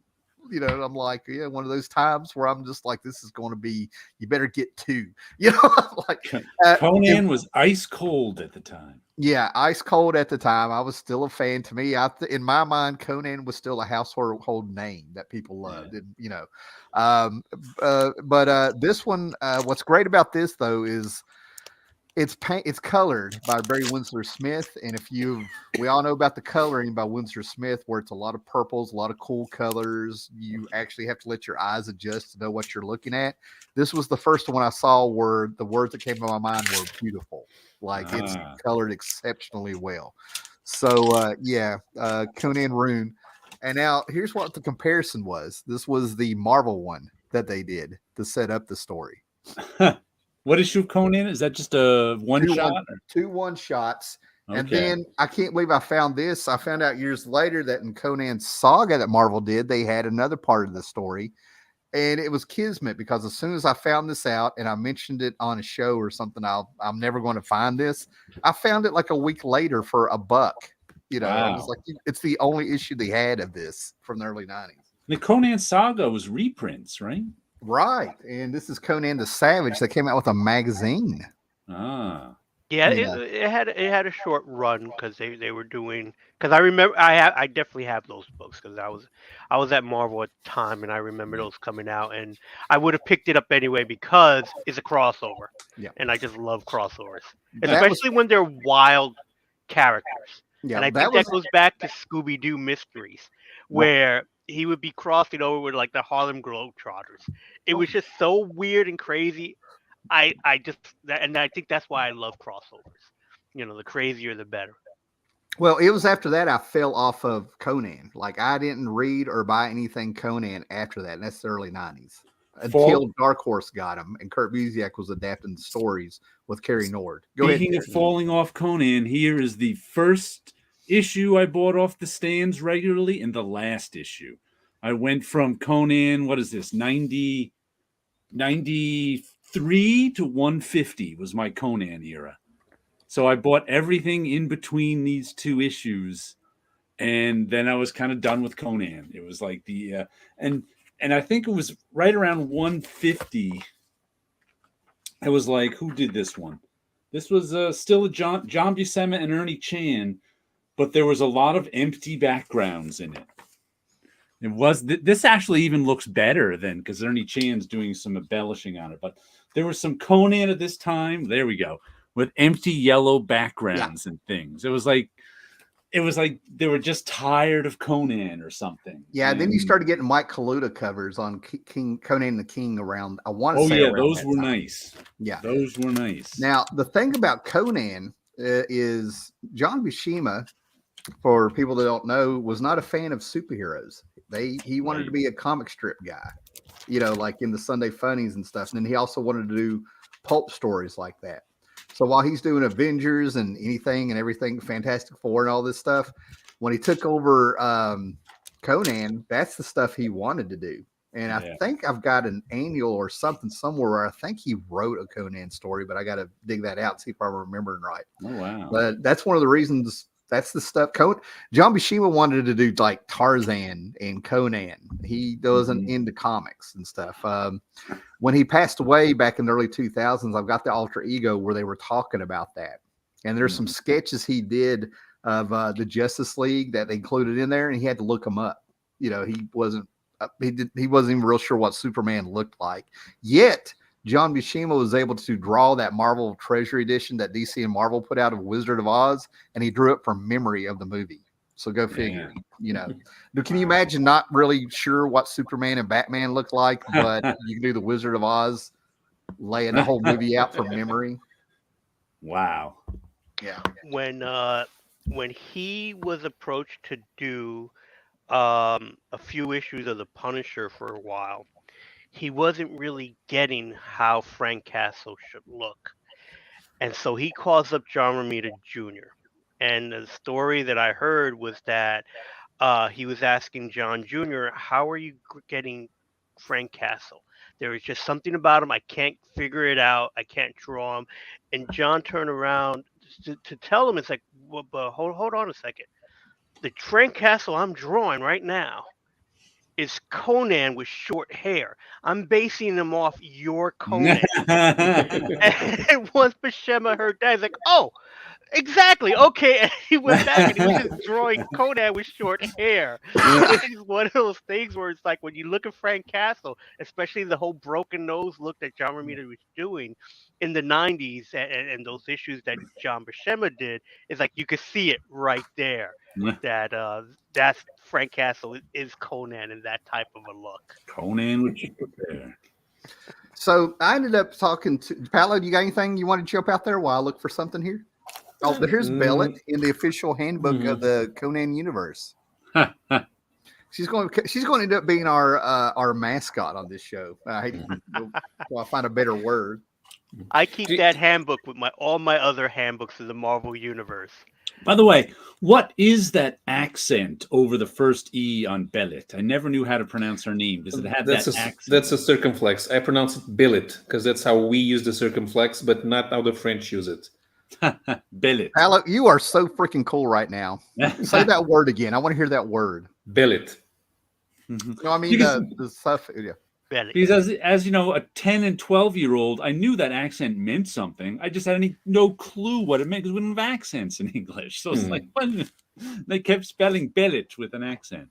you know, I'm like, yeah, one of those times where I'm just like, this is going to be, you better get two. You know, like Conan was ice cold at the time. Yeah, ice cold at the time. I was still a fan. To me, in my mind, Conan was still a household name that people loved. And, you know, but this one, what's great about this though is it's colored by Barry Windsor Smith, and we all know about the coloring by Windsor Smith, where it's a lot of purples, a lot of cool colors. You actually have to let your eyes adjust to know what you're looking at. This was the first one I saw where the words that came to my mind were beautiful. Like it's colored exceptionally well. So Conan Rune. And now here's what the comparison was. This was the Marvel one that they did to set up the story. What issue of Conan? Is that just a one shot? Two one shots. Okay. And then I can't believe I found this. I found out years later that in Conan's saga that Marvel did, they had another part of the story. And it was Kismet, because as soon as I found this out and I mentioned it on a show or something, I'm never going to find this. I found it like a week later for $1. You know, I was like, it's the only issue they had of this from the early 90s. The Conan saga was reprints, right? Right. And this is Conan the Savage that came out with a magazine. Yeah, it had a short run because they were doing, because I remember I definitely have those books because I was at Marvel at the time, and I remember those coming out, and I would have picked it up anyway because it's a crossover. Yeah. And I just love crossovers, especially when they're wild characters. Yeah, and I think that goes back to Scooby-Doo Mysteries, where he would be crossing over with like the Harlem Globetrotters. It was just so weird and crazy. I think that's why I love crossovers. You know, the crazier the better. Well, it was after that I fell off of Conan. Like I didn't read or buy anything Conan after that. And that's the early 90s. Until Dark Horse got him, and Kurt Busiek was adapting the stories with Kerry Nord. Speaking of falling off Conan, here is the first issue I bought off the stands regularly, and the last issue. I went from Conan, what is this, 93 to 150 was my Conan era. So I bought everything in between these two issues, and then I was kind of done with Conan. It was like and I think it was right around 150. I was like, who did this one? This was still a John Buscema and Ernie Chan, but there was a lot of empty backgrounds in it. It was this actually even looks better than because Ernie Chan's doing some embellishing on it, but there was some Conan at this time. There we go, with empty yellow backgrounds and things. It was like they were just tired of Conan or something. Yeah, then you started getting Mike Kaluta covers on Conan the King around. I want to say, yeah, those were nice. Yeah, those were nice. Now the thing about Conan is John Buscema, for people that don't know, was not a fan of superheroes. He wanted to be a comic strip guy, like in the Sunday Funnies and stuff. And then he also wanted to do pulp stories like that. So while he's doing Avengers and anything and everything, Fantastic Four and all this stuff, when he took over Conan, that's the stuff he wanted to do. And I think I've got an annual or something somewhere where I think he wrote a Conan story, but I got to dig that out and see if I'm remembering right. Oh, wow. But that's one of the reasons. That's the stuff. John Buscema wanted to do like Tarzan and Conan. He wasn't into comics and stuff. When he passed away back in the early 2000s, I've got the alter ego where they were talking about that. And there's some sketches he did of the Justice League that they included in there, and he had to look them up. He wasn't even real sure what Superman looked like. Yet John Buscema was able to draw that Marvel Treasure Edition that DC and Marvel put out of Wizard of Oz, and he drew it from memory of the movie. So go figure. Can you imagine not really sure what Superman and Batman look like, but you can do the Wizard of Oz, laying the whole movie out from memory? Wow. Yeah. When he was approached to do a few issues of the Punisher for a while, he wasn't really getting how Frank Castle should look. And so he calls up John Romita Jr. And the story that I heard was that he was asking John Jr., how are you getting Frank Castle? There is just something about him. I can't figure it out. I can't draw him. And John turned around to tell him, it's like, well, but hold on a second. The Frank Castle I'm drawing right now is Conan with short hair. I'm basing him off your Conan. And once Buscema heard that, he's like, oh, exactly. Okay. And he went back and he was just drawing Conan with short hair. It's one of those things where it's like when you look at Frank Castle, especially the whole broken nose look that John Romita was doing in the 90s and those issues that John Buscema did, it's like you could see it right there. That that's Frank Castle is Conan in that type of a look. Conan with short hair. So I ended up talking to Paolo. You got anything you want to jump out there while I look for something here? Oh, here's Bellet in the official handbook of the Conan universe. She's going to end up being our mascot on this show. I'll find a better word. I keep that handbook with all my other handbooks of the Marvel universe. By the way, what is that accent over the first E on Bellet? I never knew how to pronounce her name. Does it have that accent? That's a circumflex. I pronounce it billet because that's how we use the circumflex, but not how the French use it. Billet. Paolo, you are so freaking cool right now. Say that word again. I want to hear that word. Billet. No, I mean the stuff. Yeah. Because as you know, a 10 and 12-year-old, I knew that accent meant something. I just had no clue what it meant because we don't have accents in English. So it's like, they kept spelling Bellet with an accent.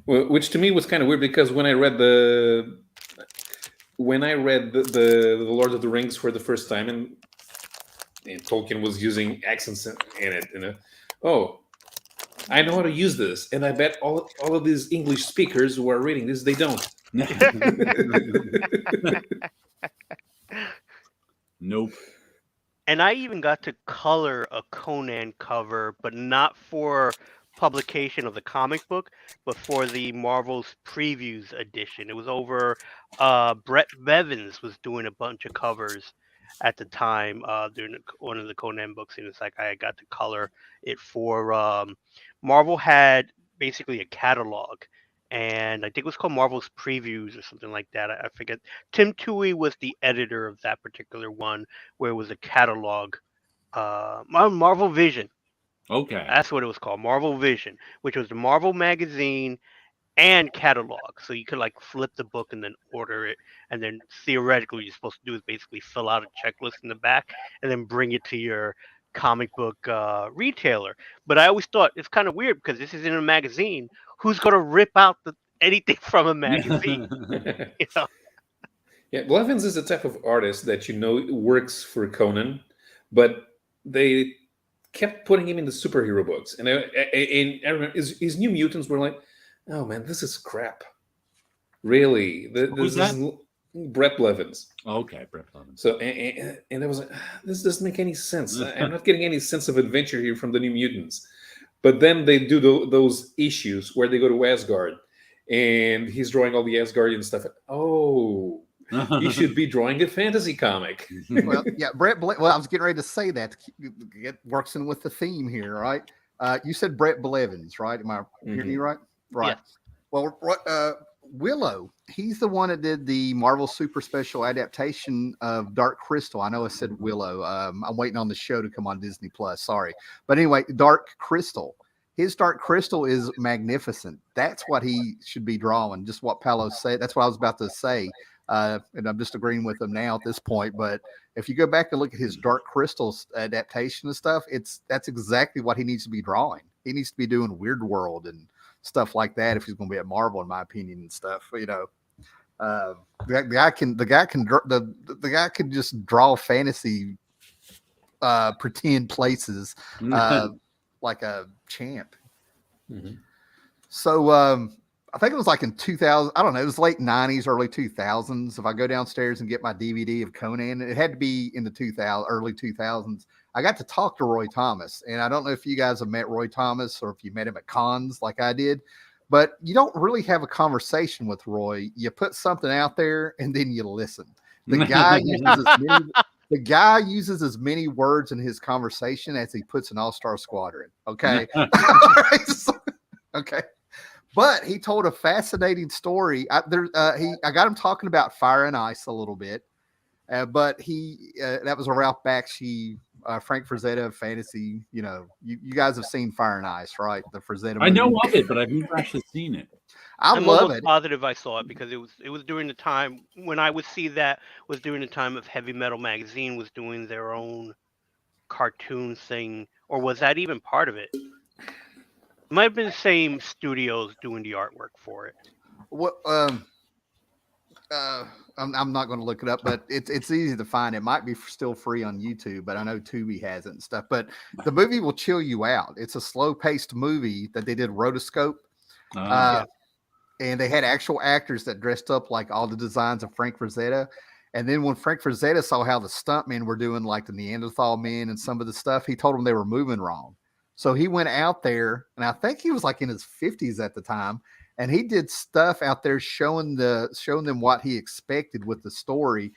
Which to me was kind of weird because when I read the Lord of the Rings for the first time, and Tolkien was using accents in it, I know how to use this, and I bet all of these English speakers who are reading this, they don't. Nope. And I even got to color a Conan cover, but not for publication of the comic book, but for the Marvel's Previews edition. It was over Brett Bevins was doing a bunch of covers at the time during one of the Conan books, and it's like I got to color it for Marvel had basically a catalog, and I think it was called Marvel's Previews or something like that. I forget. Tim Toohey was the editor of that particular one, where it was a catalog. Marvel Vision. Okay. That's what it was called, Marvel Vision, which was the Marvel magazine and catalog. So you could like flip the book and then order it, and then theoretically, what you're supposed to do is basically fill out a checklist in the back and then bring it to your comic book retailer. But I always thought it's kind of weird because this is in a magazine. Who's gonna rip out anything from a magazine? You know? Yeah, Blevins is the type of artist that works for Conan, but they kept putting him in the superhero books, and I remember his New Mutants were like, oh man, this is crap. Really, Who's this is Brett Blevins. Okay, Brett Blevins. So and I was like, this doesn't make any sense. I'm not getting any sense of adventure here from the New Mutants. But then they do those issues where they go to Asgard, and he's drawing all the Asgardian stuff. Oh. You should be drawing a fantasy comic. Well, yeah, well, I was getting ready to say that. It works in with the theme here, right? You said Brett Blevins, right? Am I hearing you right? Right. Yeah. Well, Willow, he's the one that did the Marvel Super Special adaptation of Dark Crystal. I know I said Willow. I'm waiting on the show to come on Disney Plus. Sorry. But anyway, Dark Crystal. His Dark Crystal is magnificent. That's what he should be drawing. Just what Paolo said. That's what I was about to say. And I'm just agreeing with him now at this point. But if you go back and look at his Dark Crystal adaptation and stuff, that's exactly what he needs to be drawing. He needs to be doing Weird World and stuff like that if he's going to be at Marvel, in my opinion, and stuff. You know, the guy can just draw fantasy, pretend places, like a champ. Mm-hmm. So, I think it was like in 2000. I don't know. It was late 90s, early 2000s. If I go downstairs and get my DVD of Conan, it had to be in the early 2000s. I got to talk to Roy Thomas, and I don't know if you guys have met Roy Thomas or if you met him at cons like I did, but you don't really have a conversation with Roy. You put something out there and then you listen. The guy uses as many words in his conversation as he puts an All-Star Squadron. Okay. Okay. But he told a fascinating story. I got him talking about Fire and Ice a little bit, but that was a Ralph Bakshi, Frank Frazetta fantasy. You know, you guys have seen Fire and Ice, right? The Frazetta movie. I know of it, but I've never actually seen it. I'm love it. Positive I saw it because it was during the time when I would see that was during the time of Heavy Metal Magazine was doing their own cartoon thing, or was that even part of it? It might have been the same studios doing the artwork for it. What? I'm not going to look it up, but it's easy to find. It might be still free on YouTube, but I know Tubi has it and stuff. But the movie will chill you out. It's a slow-paced movie that they did rotoscope, and they had actual actors that dressed up like all the designs of Frank Frazetta. And then when Frank Frazetta saw how the stuntmen were doing, like the Neanderthal men and some of the stuff, he told them they were moving wrong. So he went out there, and I think he was like in his 50s at the time, and he did stuff out there showing them what he expected with the story.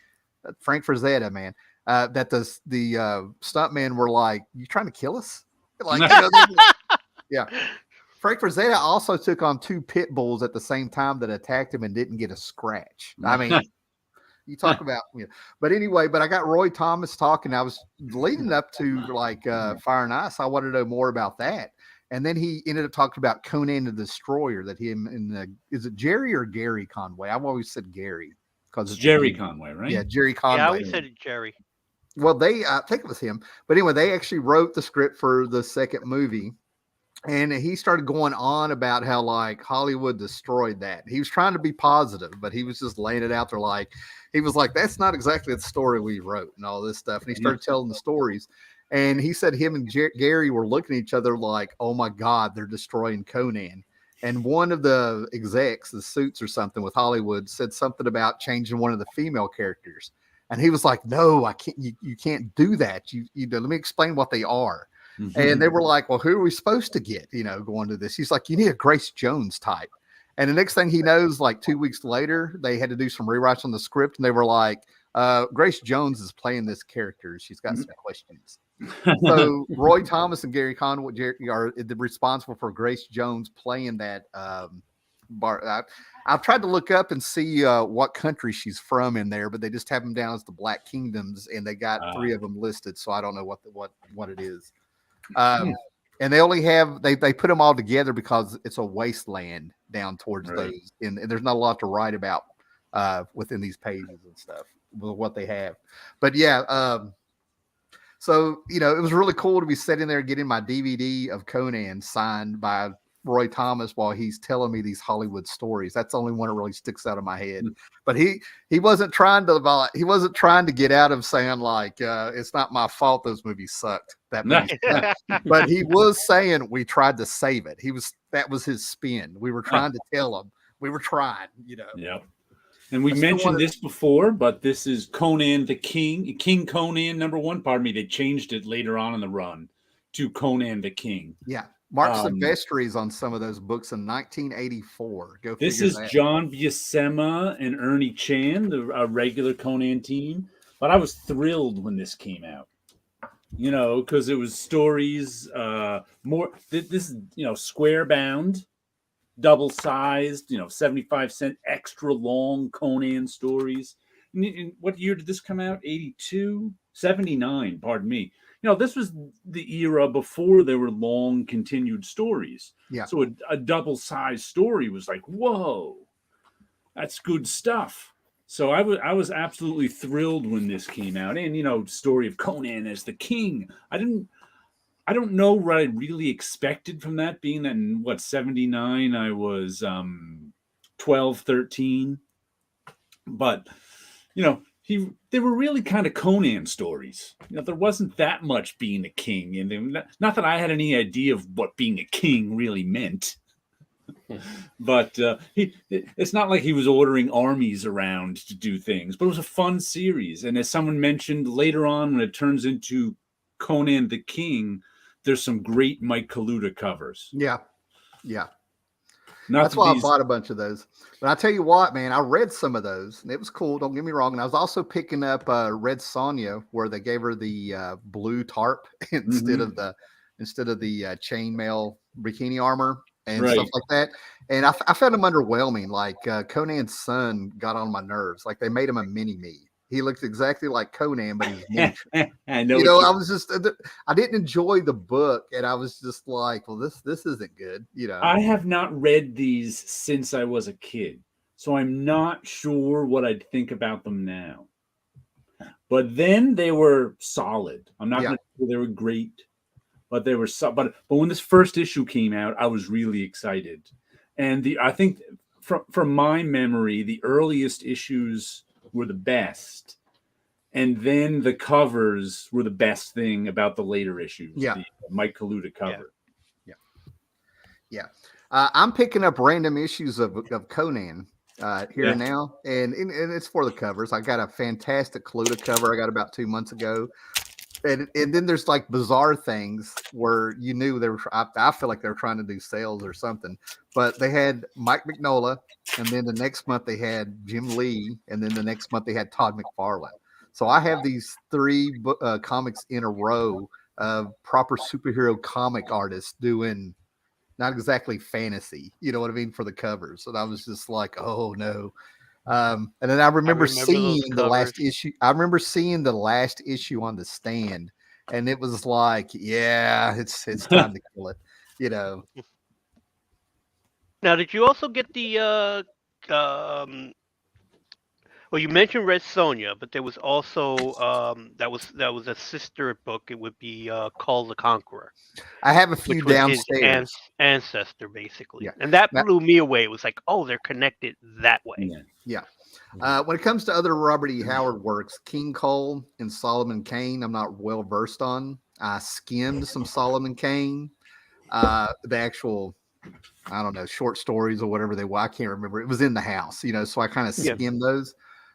Frank Frazetta, man, that the stuntmen were like, "You trying to kill us?" Like, yeah. Frank Frazetta also took on 2 pit bulls at the same time that attacked him and didn't get a scratch. I mean. You talk about, but anyway, I got Roy Thomas talking. I was leading up to like Fire and Ice. I wanted to know more about that. And then he ended up talking about Conan the Destroyer that is it Jerry or Gary Conway? I've always said Gary because it's Jerry Conway, right? Yeah, Jerry Conway. Yeah, I always said Jerry. Well, I think it was him. But anyway, they actually wrote the script for the second movie. And he started going on about how like Hollywood destroyed that. He was trying to be positive, but he was just laying it out there like he was like, that's not exactly the story we wrote and all this stuff. And he started telling the stories. And he said him and Gary were looking at each other like, oh my God, they're destroying Conan. And one of the execs, the suits or something with Hollywood, said something about changing one of the female characters. And he was like, no, I can't. You can't do that. You let me explain what they are. Mm-hmm. And they were like, well, who are we supposed to get, going to this? He's like, you need a Grace Jones type. And the next thing he knows, like 2 weeks later, they had to do some rewrites on the script. And they were like, Grace Jones is playing this character. She's got some questions. So Roy Thomas and Gary Conway are responsible for Grace Jones playing that. I've tried to look up and see what country she's from in there, but they just have them down as the Black Kingdoms. And they got 3 of them listed. So I don't know what it is. And they only have they put them all together because it's a wasteland down towards those, and there's not a lot to write about within these pages and stuff with what they have. But yeah, so it was really cool to be sitting there getting my DVD of Conan signed by Roy Thomas while he's telling me these Hollywood stories. That's the only one that really sticks out of my head. But he wasn't trying to get out of saying like it's not my fault those movies sucked. That movie sucked. But he was saying we tried to save it. That was his spin. We were trying to tell him. We were trying, Yep. And we mentioned this before, but this is Conan the King, King Conan #1. Pardon me, they changed it later on in the run to Conan the King. Yeah. Mark Silvestri's on some of those books in 1984. This is John Buscema and Ernie Chan, the regular Conan team. But I was thrilled when this came out, because it was stories more. This is square bound, double sized, 75-cent extra long Conan stories. And what year did this come out? 82, 79. Pardon me. This was the era before there were long continued stories. Yeah. So a double-sized story was like, whoa, that's good stuff. So I was absolutely thrilled when this came out. And, story of Conan as the king. I don't know what I really expected from that, being that in 79, I was 12, 13. But, they were really kind of Conan stories. There wasn't that much being a king, and not that I had any idea of what being a king really meant. But it's not like he was ordering armies around to do things. But it was a fun series, and as someone mentioned later on, when it turns into Conan the King, there's some great Mike Kaluta covers. Yeah. That's why I bought a bunch of those. But I tell you what, man, I read some of those, and it was cool. Don't get me wrong. And I was also picking up Red Sonja, where they gave her the blue tarp instead of the chainmail bikini armor and stuff like that. And I found them underwhelming. Like Conan's son got on my nerves. Like they made him a mini me. He looked exactly like Conan, but he's miniature. I know. I didn't enjoy the book, and I was just like, well, this isn't good. I have not read these since I was a kid, so I'm not sure what I'd think about them now. But then they were solid. I'm not going to say they were great, but they were. But when this first issue came out, I was really excited, and I think from my memory, the earliest issues were the best, and then the covers were the best thing about the later issues. The Mike Kaluta cover. Yeah. I'm picking up random issues of Conan here now, and it's for the covers. I got a fantastic Kaluta cover I got about 2 months ago, and then there's like bizarre things where they were. I feel like they were trying to do sales or something, but they had Mike Mignola, and then the next month they had Jim Lee, and then the next month they had Todd McFarlane. So I have these 3 comics in a row of proper superhero comic artists doing not exactly fantasy, you know what I mean, for the covers. And I was just like, oh no. And then I remember seeing the last issue. I remember seeing the last issue on the stand, and it was like, yeah, it's time to kill it, Now, did you also get the well, you mentioned Red Sonja, but there was also that was a sister book. It would be called The Conqueror. I have a few downstairs. His ancestor, basically, and that blew me away. It was like, oh, they're connected that way. Yeah. When it comes to other Robert E. Howard works, King Cole and Solomon Kane, I'm not well versed on. I skimmed some Solomon Kane, the actual, I don't know, short stories or whatever they were. I can't remember. It was in the house, so I kind of skimmed those.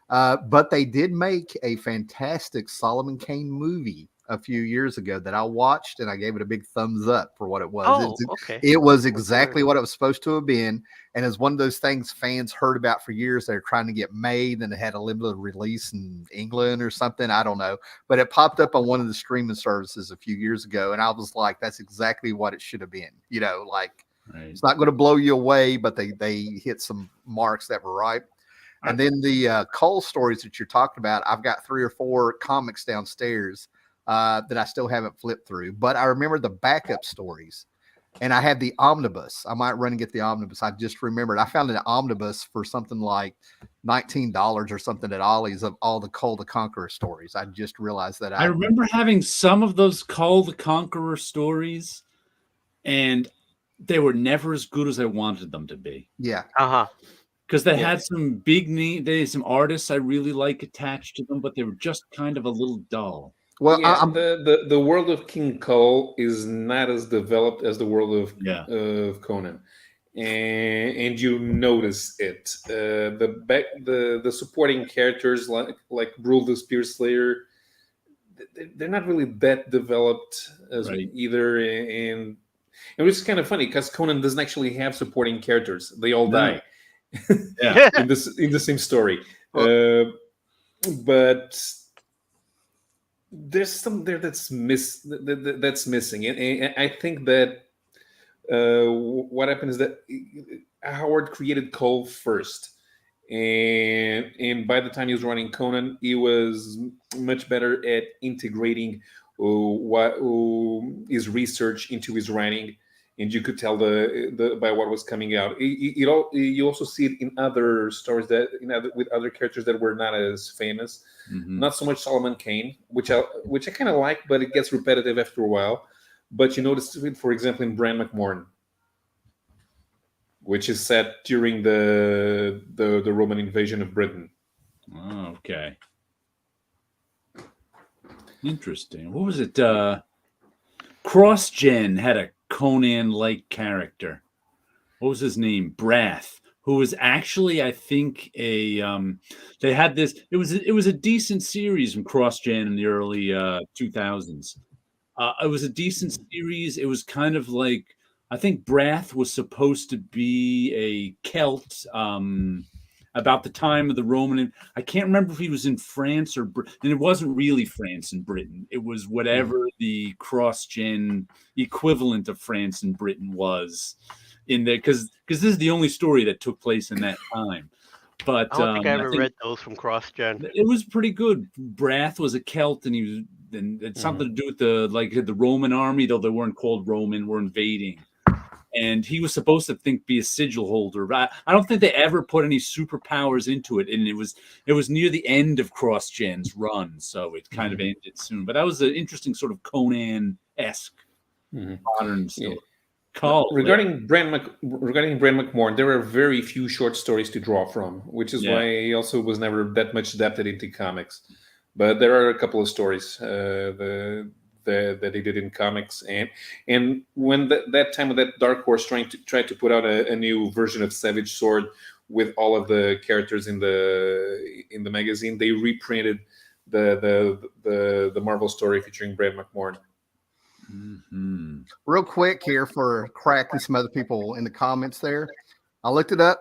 But they did make a fantastic Solomon Kane movie a few years ago that I watched, and I gave it a big thumbs up for what it was. It was exactly what it was supposed to have been, and it's one of those things fans heard about for years. They're trying to get made, and it had a limited release in England or something. I don't know, but it popped up on one of the streaming services a few years ago, and I was like, that's exactly what it should have been. It's not going to blow you away, but they hit some marks that were right. And then the Cole stories that you're talking about, I've got 3 or 4 comics downstairs that I still haven't flipped through. But I remember the backup stories. And I had the omnibus. I might run and get the omnibus. I just remembered I found an omnibus for something like $19 or something at Ollie's of all the Cole the Conqueror stories. I just realized that I remember having some of those Cole the Conqueror stories, and they were never as good as I wanted them to be. Yeah. Because they had some big name, they had some artists I really like attached to them, but they were just kind of a little dull. Well, the world of King Cole is not as developed as the world of Conan, and you notice it. The supporting characters like Brule the Spear Slayer, they're not really that developed as either, and it was kind of funny because Conan doesn't actually have supporting characters; they all die. in the same story, but there's some there that's missing, and I think that what happened is that Howard created Cole first, and by the time he was running Conan, he was much better at integrating his research into his writing, and you could tell by what was coming out. You also see it in other stories with other characters that were not as famous. Mm-hmm. Not so much Solomon Kane, which I kind of like, but it gets repetitive after a while. But you notice it, for example, in Bran McMorn, which is set during the Roman invasion of Britain. Oh, okay. Interesting. What was it? CrossGen had a Conan-like character. What was his name? Brath, who was actually, I think, they had this. It was a decent series from CrossGen in the early 2000s. It was a decent series. It was kind of like, I think Brath was supposed to be a Celt about the time of the Roman. I can't remember if he was in France or Britain. And it wasn't really France and Britain. It was whatever the CrossGen equivalent of France and Britain was in there, because this is the only story that took place in that time. But I don't think I ever read those from CrossGen. It was pretty good. Brath was a Celt, and it had something to do with the Roman army, though they weren't called Roman, were invading. And he was supposed to be a sigil holder. But I don't think they ever put any superpowers into it. And it was near the end of CrossGen's run, so it kind of ended soon. But that was an interesting sort of Conan-esque modern story. Regarding Bran McMorn, there are very few short stories to draw from, which is why he also was never that much adapted into comics. But there are a couple of stories that he did in comics, and when that time of that Dark Horse tried to put out a new version of Savage Sword with all of the characters in the magazine, they reprinted the Marvel story featuring Bran McMorn. Mm-hmm. Real quick here for Crack and some other people in the comments there. I looked it up.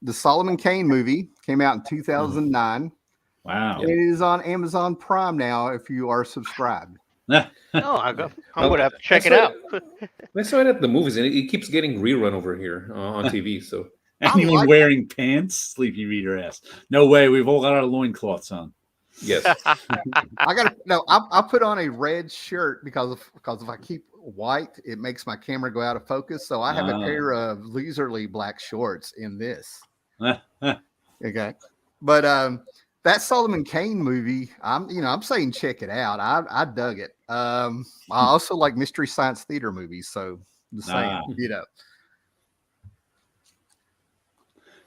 The Solomon Kane movie came out in 2009. Wow. It is on Amazon Prime now if you are subscribed. I'm going to have to check it out. I saw it at the movies, and it keeps getting rerun over here on TV. So anyone wearing pants? Sleepy reader ass. No way. We've all got our loincloths on. Yes. I put on a red shirt because if I keep white, it makes my camera go out of focus. So I have a pair of leisurely black shorts in this. Okay. But that Solomon Kane movie, I'm saying check it out. I dug it. I also like Mystery Science Theater movies, so the same,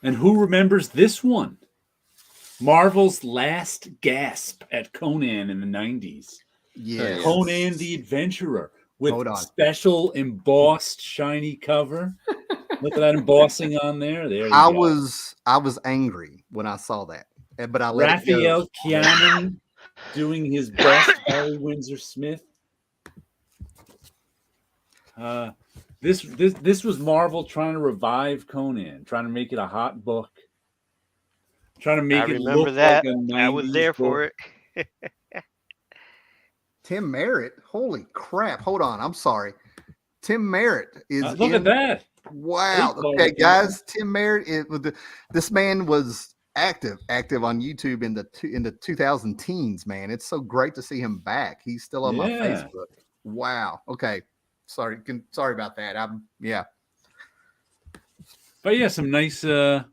And who remembers this one? Marvel's last gasp at Conan in the 90s. Yes. Conan the Adventurer with special embossed shiny cover. Look at that embossing on there. I was angry when I saw that. But I let Raphael Keanan doing his best Harry Windsor Smith. This was Marvel trying to revive Conan, trying to make it a hot book. Trying to make it look that. Like a I was there for it. Tim Merritt. Holy crap. Hold on. I'm sorry. Tim Merritt is look at that. Wow. Okay, guys. Tim Merritt this man was active on YouTube in the 2000 teens, man. It's so great to see him back. He's still on my Facebook. Wow. Okay. Sorry about that. Yeah. But yeah, some nice Raphael.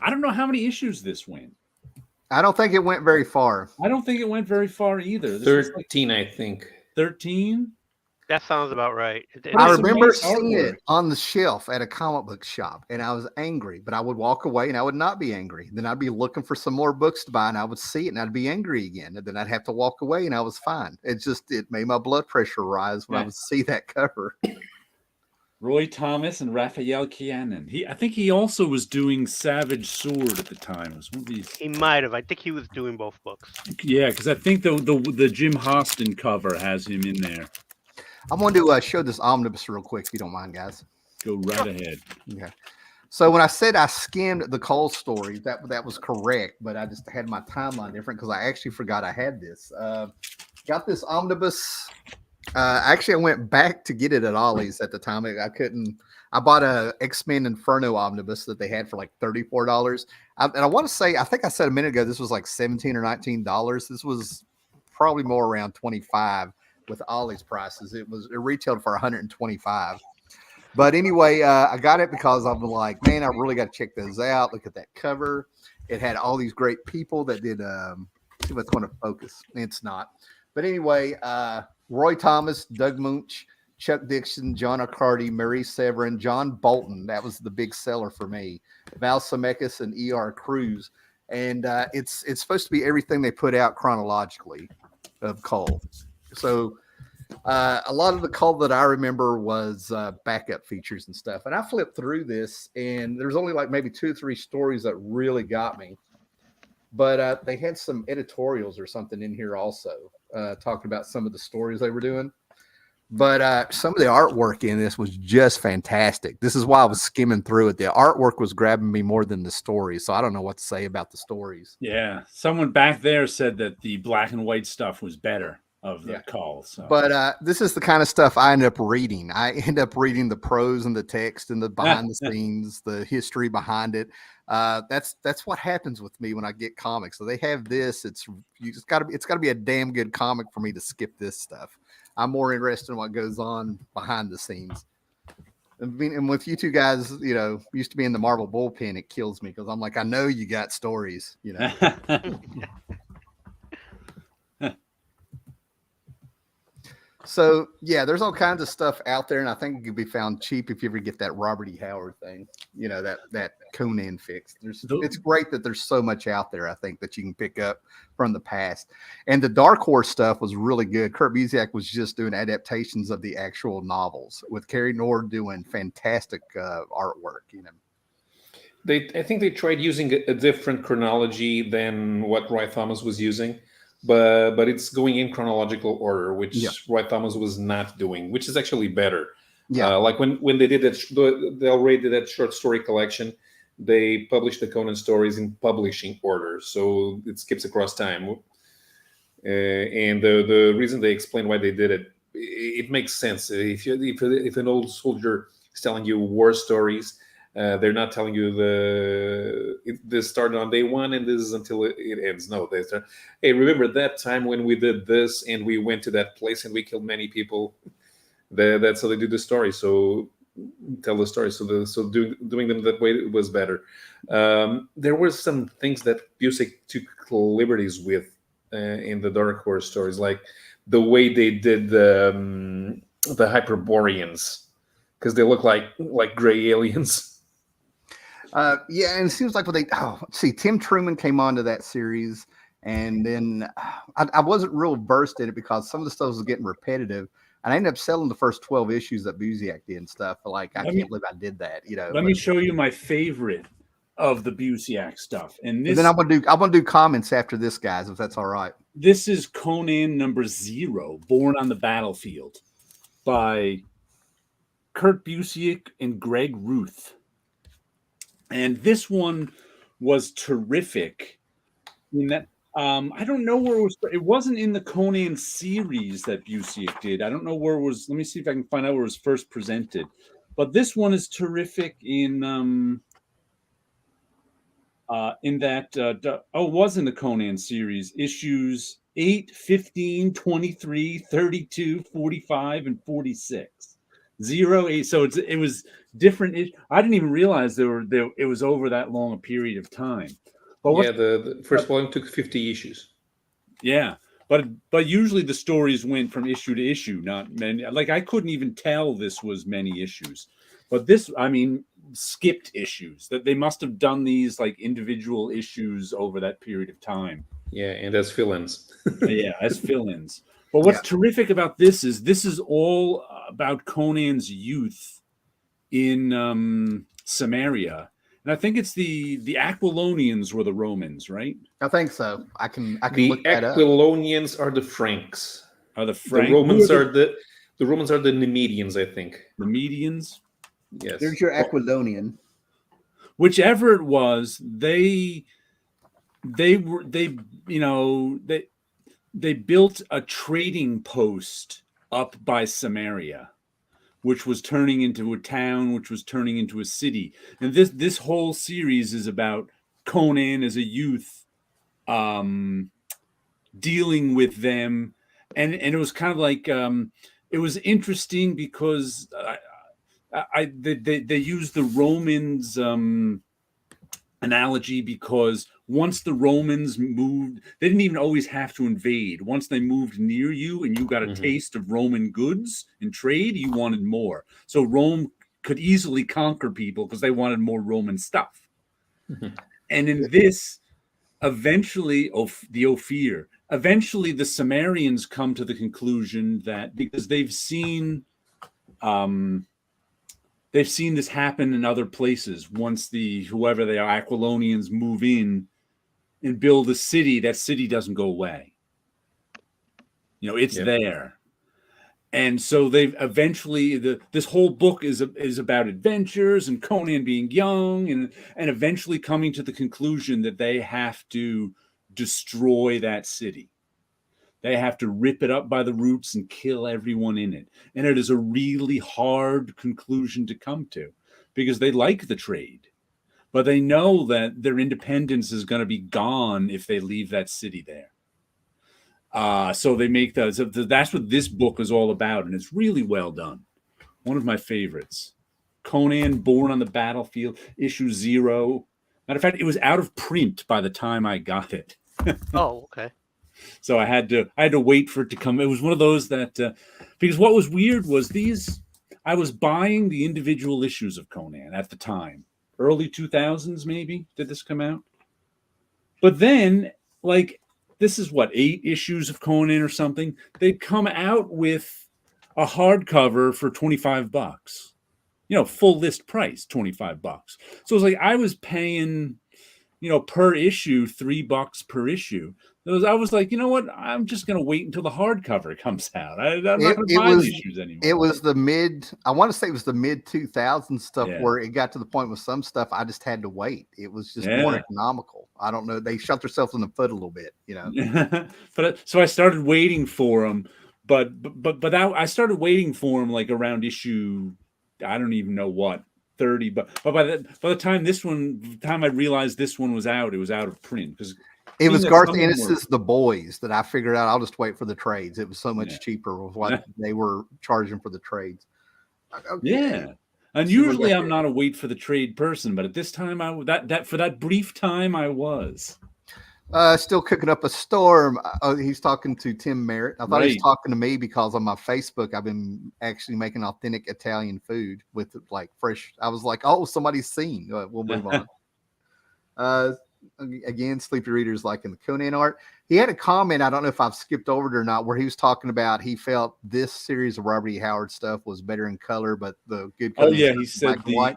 I don't know how many issues this went. I don't think it went very far. I don't think it went very far either. This 13, I think. 13? That sounds about right. I remember seeing it on the shelf at a comic book shop, and I was angry, but I would walk away and I would not be angry. Then I'd be looking for some more books to buy, and I would see it and I'd be angry again. And then I'd have to walk away and I was fine. It made my blood pressure rise when I would see that cover. Roy Thomas and Raphael Kianan. I think he also was doing Savage Sword at the time. It was one of these. He might have. I think he was doing both books. Yeah, because I think the Jim Hostin cover has him in there. I'm going to show this omnibus real quick, if you don't mind, guys. Go right ahead. Okay. So when I said I skimmed the Cole story, that was correct, but I just had my timeline different because I actually forgot I had this. Got this omnibus. Actually, I went back to get it at Ollie's at the time. I couldn't. I bought a X-Men Inferno omnibus that they had for like $34. And I want to say, I think I said a minute ago, this was like $17 or $19. This was probably more around $25 with Ollie's prices. It retailed for $125. But anyway, I got it because I'm like, man, I really got to check those out. Look at that cover. It had all these great people that did. See if it's going to focus. It's not. But anyway, Roy Thomas, Doug Munch, Chuck Dixon, John Accardi, Mary Severin, John Bolton. That was the big seller for me. Val Zemeckis and E.R. Cruz. And it's supposed to be everything they put out chronologically of Cole. So a lot of the Cole that I remember was backup features and stuff. And I flipped through this, and there's only like maybe 2 or 3 stories that really got me. But they had some editorials or something in here also, talking about some of the stories they were doing. But some of the artwork in this was just fantastic. This is why I was skimming through it. The artwork was grabbing me more than the stories. So I don't know what to say about the stories. Yeah. Someone back there said that the black and white stuff was better of the Call. So. But this is the kind of stuff I end up reading. I end up reading the prose and the text and the behind the scenes, the history behind it. That's what happens with me when I get comics. So they have this. It's got to be a damn good comic for me to skip this stuff. I'm more interested in what goes on behind the scenes. And with you two guys, used to be in the Marvel bullpen, it kills me because I'm like, I know you got stories, So yeah, there's all kinds of stuff out there, and I think it could be found cheap if you ever get that Robert E. Howard thing, that Conan fix. It's great that there's so much out there, I think, that you can pick up from the past. And the Dark Horse stuff was really good. Kurt Busiek was just doing adaptations of the actual novels with Carrie Nord doing fantastic artwork. I think they tried using a different chronology than what Roy Thomas was using. But it's going in chronological order, which Roy Thomas was not doing, which is actually better. Yeah, like when they did that, they already did that short story collection. They published the Conan stories in publishing order, so it skips across time. And the reason they explain why they did it, it makes sense. If an old soldier is telling you war stories, they're not telling you this started on day one and this is until it ends. No, they start, hey, remember that time when we did this and we went to that place and we killed many people? That's how they do the story. So tell the story. So doing them that way was better. There were some things that Busiek took liberties with in the Dark Horse stories, like the way they did the Hyperboreans, because they look like gray aliens. Yeah, and it seems like Tim Truman came onto that series, and then I wasn't real versed in it because some of the stuff was getting repetitive, and I ended up selling the first 12 issues that Busiek did and stuff. I can't believe I did that. Let me show you my favorite of the Busiek stuff, and then I'm gonna do comments after this, guys, if that's all right. This is Conan #0, Born on the Battlefield, by Kurt Busiek and Greg Ruth. And this one was terrific in that I don't know where it wasn't in the Conan series that Busiek did. I don't know where it was. Let me see if I can find out where it was first presented. But this one is terrific in that it was in the Conan series, issues 8, 15, 23, 32, 45, and 46. 0, 8. So it was different. I didn't even realize it was over that long a period of time. But the first volume took 50 issues. Yeah. But usually the stories went from issue to issue, not many. Like I couldn't even tell this was many issues. But this, I mean, skipped issues. That they must have done these like individual issues over that period of time. Yeah, and as fill-ins. Yeah, as fill-ins. But what's terrific about this is all about Conan's youth in Samaria. And I think it's the Aquilonians were the Romans, right? I think so. I can the look that up. Aquilonians are the Franks. Are the Franks? The Romans are the Nemedians, I think. The Medians? Yes. There's your Aquilonian. Whichever it was, they built a trading post up by Samaria, which was turning into a town, which was turning into a city. And this whole series is about Conan as a youth, dealing with them, and it was kind of like it was interesting because they used the Romans analogy, because once the Romans moved, they didn't even always have to invade. Once they moved near you and you got a taste of Roman goods and trade, you wanted more. So Rome could easily conquer people because they wanted more Roman stuff. And in this, eventually the Sumerians come to the conclusion that because they've seen this happen in other places. Once whoever they are, Aquilonians, move in and build a city, that city doesn't go away. It's there. And so they've eventually, this whole book is about adventures and Conan being young and eventually coming to the conclusion that they have to destroy that city. They have to rip it up by the roots and kill everyone in it. And it is a really hard conclusion to come to because they like the trade, but they know that their independence is going to be gone if they leave that city there. So they make those. That's what this book is all about. And it's really well done. One of my favorites. Conan, Born on the Battlefield, issue 0. Matter of fact, it was out of print by the time I got it. Oh, okay. So I had to wait for it to come. It was one of those that because what was weird was I was buying the individual issues of Conan at the time, early 2000s maybe did this come out. But then like this is 8 issues of Conan or something. They'd come out with a hardcover for $25. Full list price $25. So it was like I was paying per issue $3 per issue. I was like, you know what? I'm just going to wait until the hardcover comes out. I'm not going to buy the issues anymore. It was I want to say it was the mid 2000s stuff where it got to the point with some stuff I just had to wait. It was just more economical. I don't know. They shot themselves in the foot a little bit, But so I started waiting for them, but I started waiting for them like around issue, I don't even know what. 30, but by the time I realized this one was out, it was out of print because it was Garth Ennis's The Boys that I figured out. I'll just wait for the trades. It was so much cheaper with what they were charging for the trades. Okay. Yeah, and usually I'm not a wait for the trade person, but at this time for that brief time I was. Still cooking up a storm. He's talking to Tim Merritt. I thought he was talking to me because on my Facebook, I've been actually making authentic Italian food with like fresh. I was like, oh, somebody's seen. We'll move on. Again, Sleepy Reader's liking the Conan art. He had a comment. I don't know if I've skipped over it or not, where he was talking about he felt this series of Robert E. Howard stuff was better in color, but the good color. Oh yeah, he said the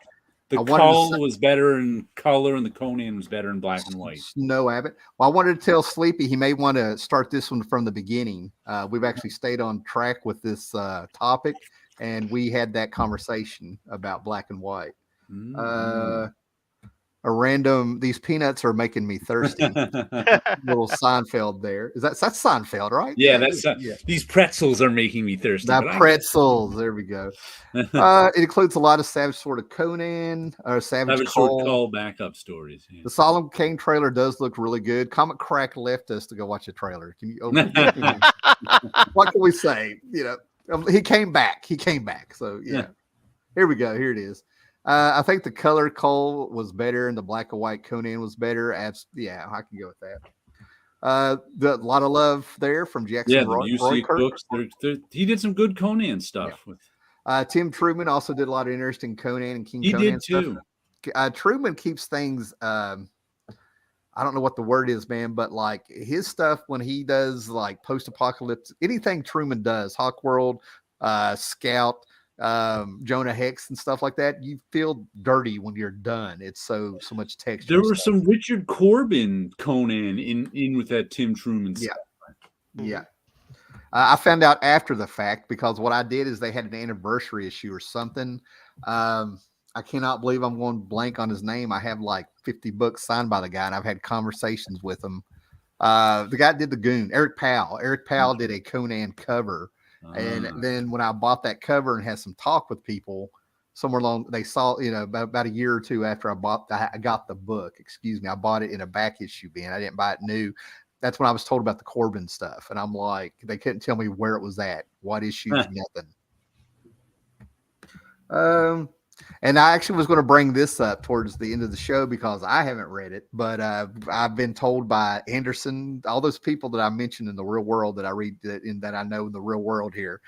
Cull was better in color and the Conan was better in black and white. Snow Abbott. Well, I wanted to tell Sleepy he may want to start this one from the beginning. We've actually stayed on track with this topic, and we had that conversation about black and white. a random. These peanuts are making me thirsty. Little Seinfeld there. That's Seinfeld, right? Yeah, that's these pretzels are making me thirsty. The pretzels. There we go. It includes a lot of Savage Sword of Conan or Savage Call backup stories. Yeah. The Solemn King trailer does look really good. Comic Crack left us to go watch a trailer. Can you? What can we say? He came back. So yeah. Here we go. Here it is. I think the color Cole was better and the black and white Conan was better. Yeah, I can go with that. A lot of love there from Jackson. Yeah, the UC books. He did some good Conan stuff. Yeah. Tim Truman also did a lot of interesting Conan and King Conan did stuff. Too. Truman keeps things. I don't know what the word is, man, but like his stuff when he does like post-apocalypse, anything Truman does, Hawkworld, Scout, Jonah Hex and stuff like that, you feel dirty when you're done. It's so much texture. There were some Richard Corbin Conan in with that Tim Truman stuff. Yeah. I found out after the fact because what I did is they had an anniversary issue or something. I cannot believe I'm going blank on his name. I have like 50 books signed by the guy, and I've had conversations with him. The guy did the Goon, Eric Powell. Eric Powell did a Conan cover. And then when I bought that cover and had some talk with people somewhere along, they saw, about a year or two after I got the book, I bought it in a back issue bin. I didn't buy it new. That's when I was told about the Corbin stuff. And I'm like, they couldn't tell me where it was at, what issues, nothing. And I actually was going to bring this up towards the end of the show because I haven't read it, but I've been told by Anderson, all those people that I mentioned in the real world that I read that I know in the real world here,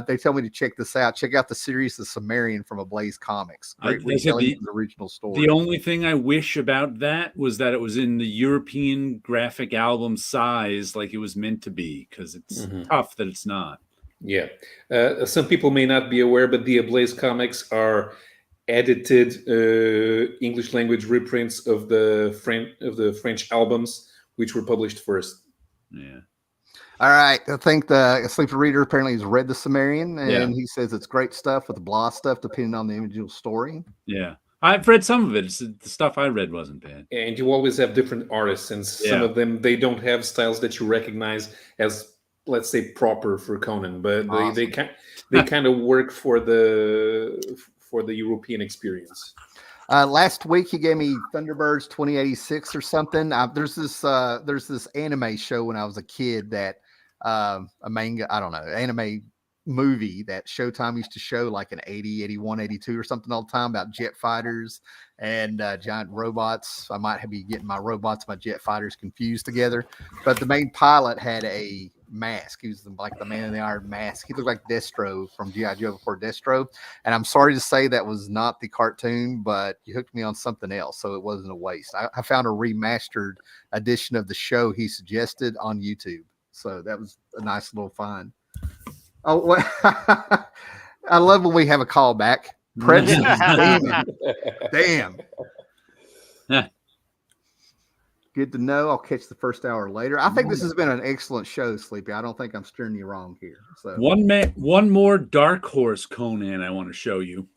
they tell me to check this out. Check out the series, The Sumerian from Ablaze Comics. Great retelling of the original story. The only thing I wish about that was that it was in the European graphic album size like it was meant to be, because it's tough that it's not. Yeah. Some people may not be aware, but the Ablaze comics are edited English language reprints of the French albums, which were published first. Yeah. All right. I think the Sleeper Reader apparently has read The Sumerian, and he says it's great stuff with the blah stuff depending on the individual story. Yeah. I've read some of it. The stuff I read wasn't bad. And you always have different artists, and some of them, they don't have styles that you recognize as, let's say, proper for Conan, but awesome. they kind of work for the European experience. Last week he gave me Thunderbirds 2086 or something. There's this anime show when I was a kid that a manga, I don't know, anime movie that Showtime used to show like in 80, 81, 82 or something all the time about jet fighters and giant robots. I might be getting my robots, my jet fighters confused together, but the main pilot had a mask. He was like the Man in the Iron Mask. He looked like Destro from G.I. Joe before Destro. And I'm sorry to say that was not the cartoon, but you hooked me on something else, so it wasn't a waste. I found a remastered edition of the show he suggested on YouTube. So that was a nice little find. Oh, well, I love when we have a callback. Prejudice. Damn. Good to know. I'll catch the first hour later. I think this has been an excellent show, Sleepy. I don't think I'm steering you wrong here. So one more Dark Horse Conan I want to show you,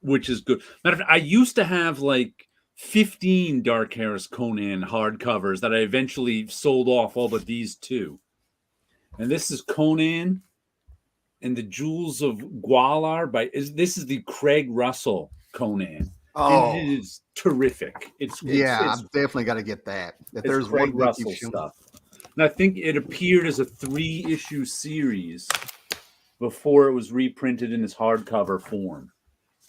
which is good. Matter of fact, I used to have like 15 Dark Horse Conan hardcovers that I eventually sold off, all but these two. And this is Conan and the Jewels of Gwalar this is the Craig Russell Conan. Oh, it is terrific. It's I've definitely got to get that. If there's Craig Russell stuff, and I think it appeared as a 3-issue series before it was reprinted in its hardcover form.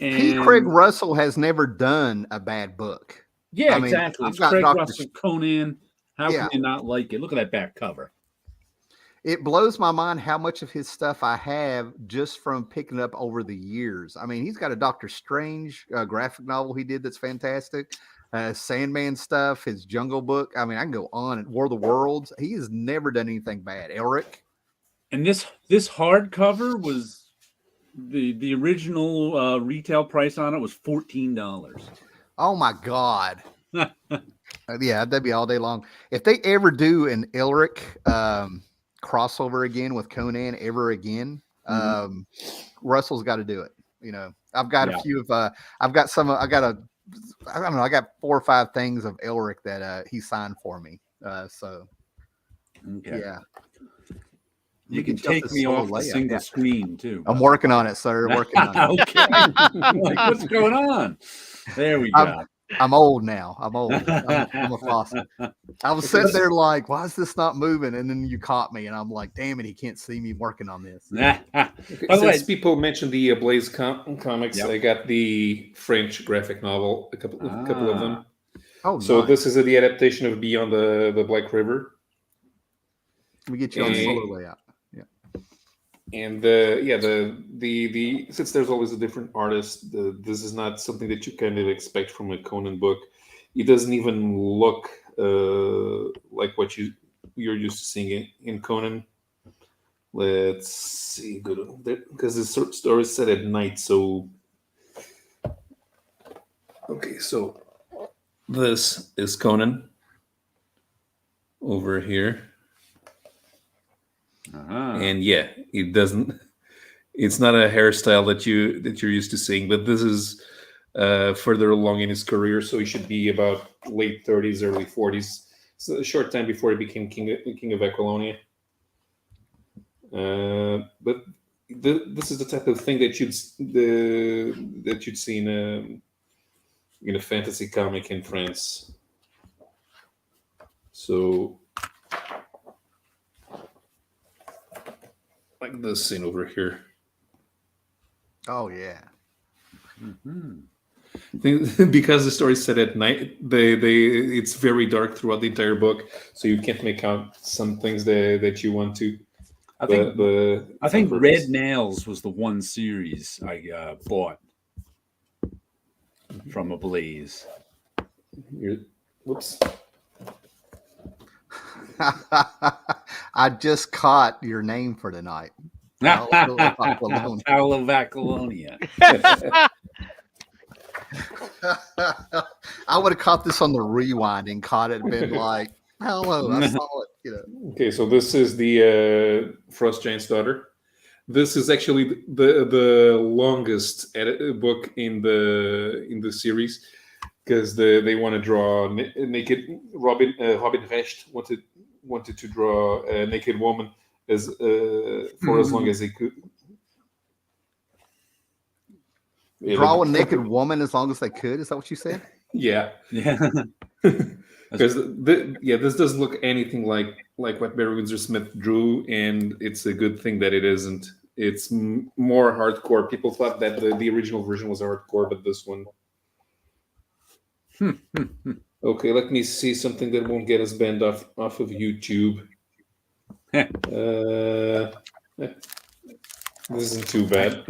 And Craig Russell has never done a bad book. Yeah, exactly. It's Craig Russell Conan. How can you not like it? Look at that back cover. It blows my mind how much of his stuff I have just from picking up over the years. I mean, he's got a Doctor Strange graphic novel he did that's fantastic. Sandman stuff, his Jungle Book. I mean, I can go on. War of the Worlds. He has never done anything bad. Elric. And this hardcover was the original retail price on it was $14. Oh my God. Yeah, that'd be all day long. If they ever do an Elric crossover again with Conan ever again, Russell's got to do it. I've got a few of I got I don't know. I got 4 or 5 things of Elric that he signed for me. So Okay. yeah, You can take me off the single screen too. I'm working on it, sir. Working on it. Okay. Like, what's going on? There we go. I'm old now. I'm old. I'm a fossil. I was sitting there like, why is this not moving? And then you caught me, and I'm like, damn it, he can't see me working on this. Since people mentioned the Blaze comics, I got the French graphic novel, a couple of them. Oh, so nice. This is the adaptation of Beyond the Black River. We get you on the solo layout. And since there's always a different artist, this is not something that you kind of expect from a Conan book. It doesn't even look like what you're used to seeing in Conan. Let's see, because the story is set at night. So, okay, so this is Conan over here. And it doesn't. It's not a hairstyle that you're used to seeing, but this is further along in his career, so he should be about late 30s, early 40s. So a short time before he became king of Aquilonia. But this is the type of thing that you'd see in a fantasy comic in France. So. Like this scene over here. Oh yeah. Because the story is set at night, it's very dark throughout the entire book, so you can't make out some things that you want to. I think Red Nails was the one series I bought from a Blaze. Whoops. I just caught your name for tonight. Fowl of Aquilonia. I would have caught this on the rewind and caught it and been like, hello, I saw it. Okay, so this is the Frost Giant's daughter. This is actually the longest book in the series, because they want to draw naked. Robin Recht wanted to draw a naked woman for as long as he could. Draw a naked woman as long as they could. Is that what you said? Yeah. Because this doesn't look anything like what Barry Windsor Smith drew, and it's a good thing that it isn't. It's more hardcore. People thought that the original version was hardcore, but this one. Okay, let me see something that won't get us banned off of YouTube. This isn't too bad.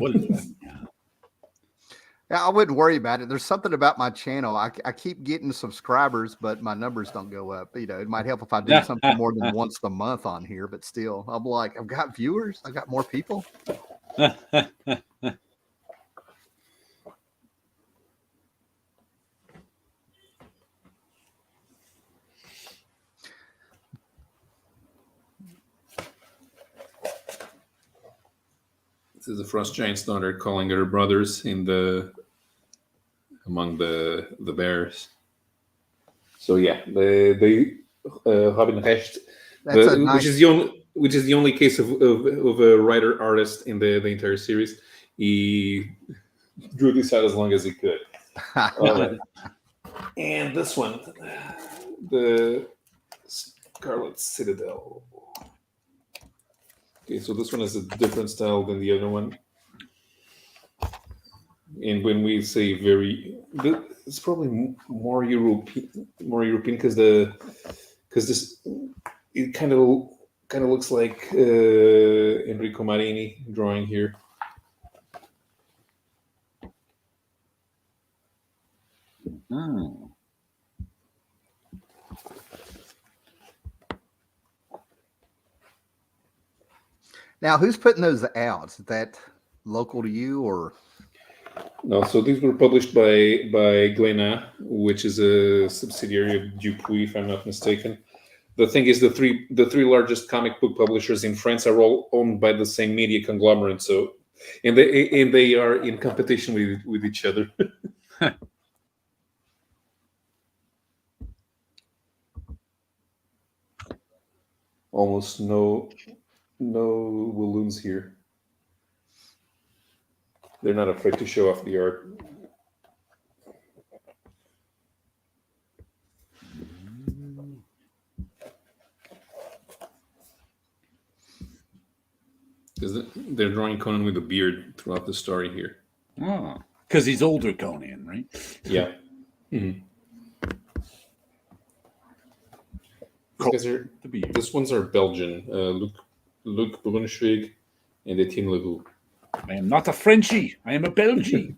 Yeah, I wouldn't worry about it. There's something about my channel. I keep getting subscribers, but my numbers don't go up. It might help if I do something more than once a month on here, but still, I'm like, I've got viewers. I got more people. This is the Frost Giant's daughter calling her brothers among the bears. So yeah, the Robin Recht, which is the only case of a writer artist in the entire series. He drew this out as long as he could. And this one, the Scarlet Citadel. Okay, so this one is a different style than the other one. And when we say it's probably more European because this it kind of looks like Enrico Marini drawing here. Now, who's putting those out? Is that local to you or? No, so these were published by Glénat, which is a subsidiary of Dupuis, if I'm not mistaken. The thing is, the three largest comic book publishers in France are all owned by the same media conglomerate. So, and they are in competition with each other. almost no balloons here. They're not afraid to show off the art. Because they're drawing Conan with a beard throughout the story here. Oh, because he's older Conan, right? Yeah. Mm-hmm. These ones are Belgian. Luc Brunswig and Etienne Leroux. I am not a Frenchie. I am a Belgie.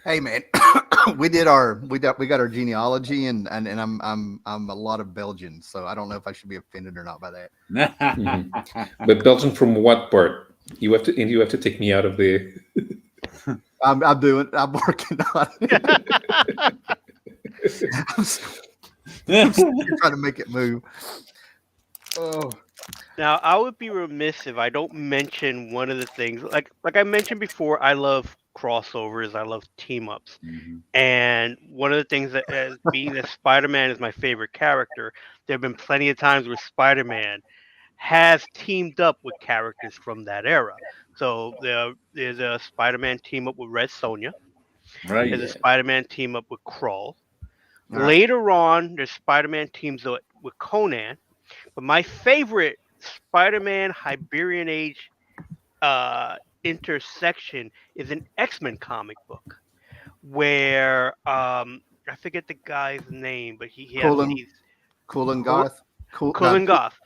Hey man, we got our genealogy and I'm a lot of Belgian, so I don't know if I should be offended or not by that. Mm-hmm. But Belgian from what part? You have to take me out of the. I'm working on it. I'm trying to make it move. Oh. Now, I would be remiss if I don't mention one of the things. Like I mentioned before, I love crossovers. I love team ups. Mm-hmm. And one of the things that, being that Spider-Man is my favorite character, there have been plenty of times where Spider-Man has teamed up with characters from that era. So there's a Spider-Man team up with Red Sonja. Right. There's a Spider-Man team up with Krull. Right. Later on, there's Spider-Man teams up with Conan. But my favorite Spider-Man Hyperion Age intersection is an X-Men comic book where I forget the guy's name, but he has Conan Goth. Conan Goth.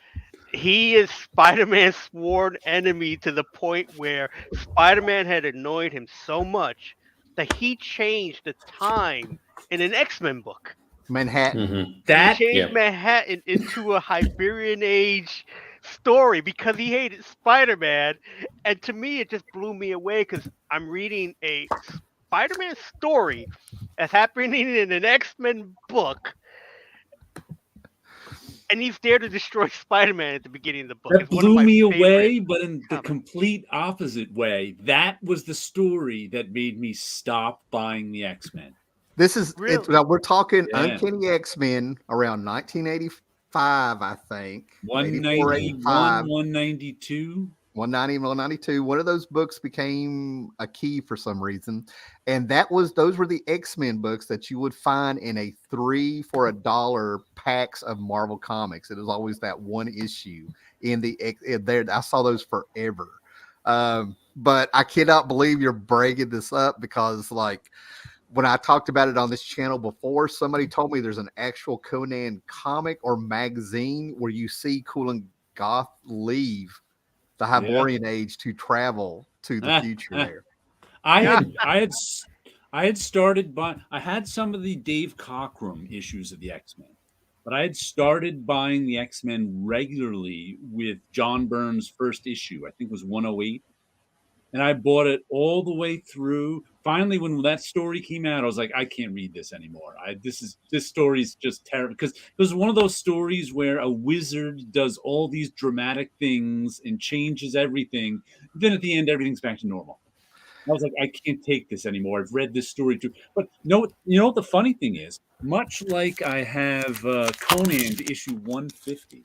He is Spider-Man's sworn enemy to the point where Spider-Man had annoyed him so much that he changed the time in an X-Men book. Manhattan. Mm-hmm. He changed Manhattan into a Hyperion Age story because he hated Spider-Man. And to me, it just blew me away because I'm reading a Spider-Man story that's happening in an X-Men book. And he's there to destroy Spider-Man at the beginning of the book. That blew me away, but in the complete opposite way. That was the story that made me stop buying the X-Men. This is we're talking Uncanny X-Men around 1985, I think. 191, 192. 190, 192. One of those books became a key for some reason. And those were the X-Men books that you would find in a $3 for $1 packs of Marvel Comics. It was always that one issue in there. I saw those forever. But I cannot believe you're breaking this up because when I talked about it on this channel before, somebody told me there's an actual Conan comic or magazine where you see Conan Goth leave the Hyborian Age to travel to the future there. I had started buying. I had some of the Dave Cockrum issues of the X-Men, but I had started buying the X-Men regularly with John Byrne's first issue. I think it was 108. And I bought it all the way through. Finally, when that story came out, I was like, I can't read this anymore. This story's just terrible. Because it was one of those stories where a wizard does all these dramatic things and changes everything. Then at the end, everything's back to normal. I was like, I can't take this anymore. I've read this story too. But you know what the funny thing is? Much like I have Conan to issue 150.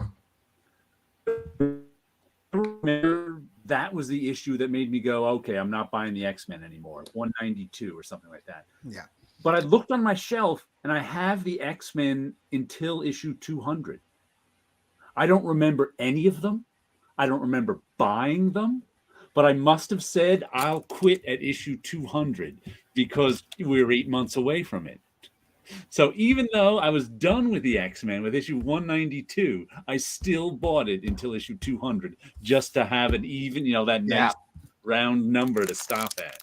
That was the issue that made me go, okay, I'm not buying the X-Men anymore. 192 or something like that. Yeah. But I looked on my shelf and I have the X-Men until issue 200. I don't remember any of them. I don't remember buying them. But I must have said I'll quit at issue 200 because we were 8 months away from it. So even though I was done with the X-Men with issue 192, I still bought it until issue 200 just to have an even, that nice round number to stop at.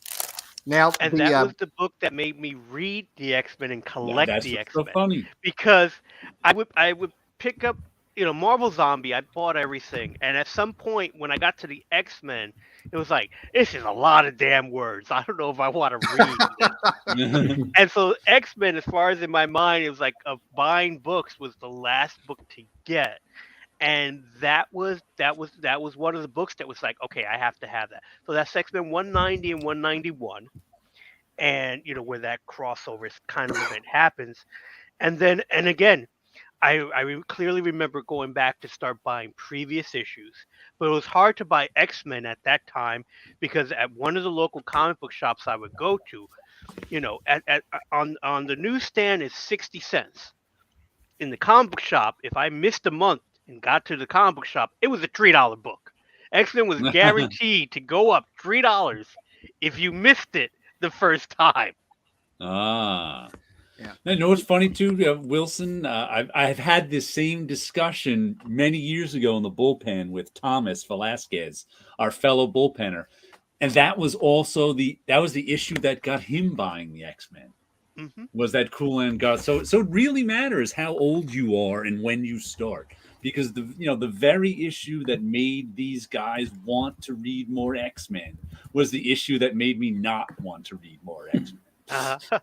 Now, and that was the book that made me read the X-Men and collect the X-Men. So funny because I would pick up, Marvel Zombie. I bought everything, and at some point when I got to the X-Men, it was like, this is a lot of damn words. I don't know if I want to read. And so X-Men, as far as in my mind, it was like buying books was the last book to get. And that was one of the books that was like, okay, I have to have that. So that's X-Men 190 and 191. And where that crossover kind of event happens. And again, clearly remember going back to start buying previous issues, but it was hard to buy X-Men at that time because at one of the local comic book shops I would go to, on the newsstand is 60 cents. In the comic book shop, if I missed a month and got to the comic book shop, it was a $3 book. X-Men was guaranteed to go up $3 if you missed it the first time. Ah. Yeah. You know what's funny too, Wilson? I've had this same discussion many years ago in the bullpen with Thomas Velasquez, our fellow bullpenner, and that was also the issue that got him buying the X-Men. Mm-hmm. Was that Conan God? So it really matters how old you are and when you start, because the very issue that made these guys want to read more X-Men was the issue that made me not want to read more X-Men. Uh-huh.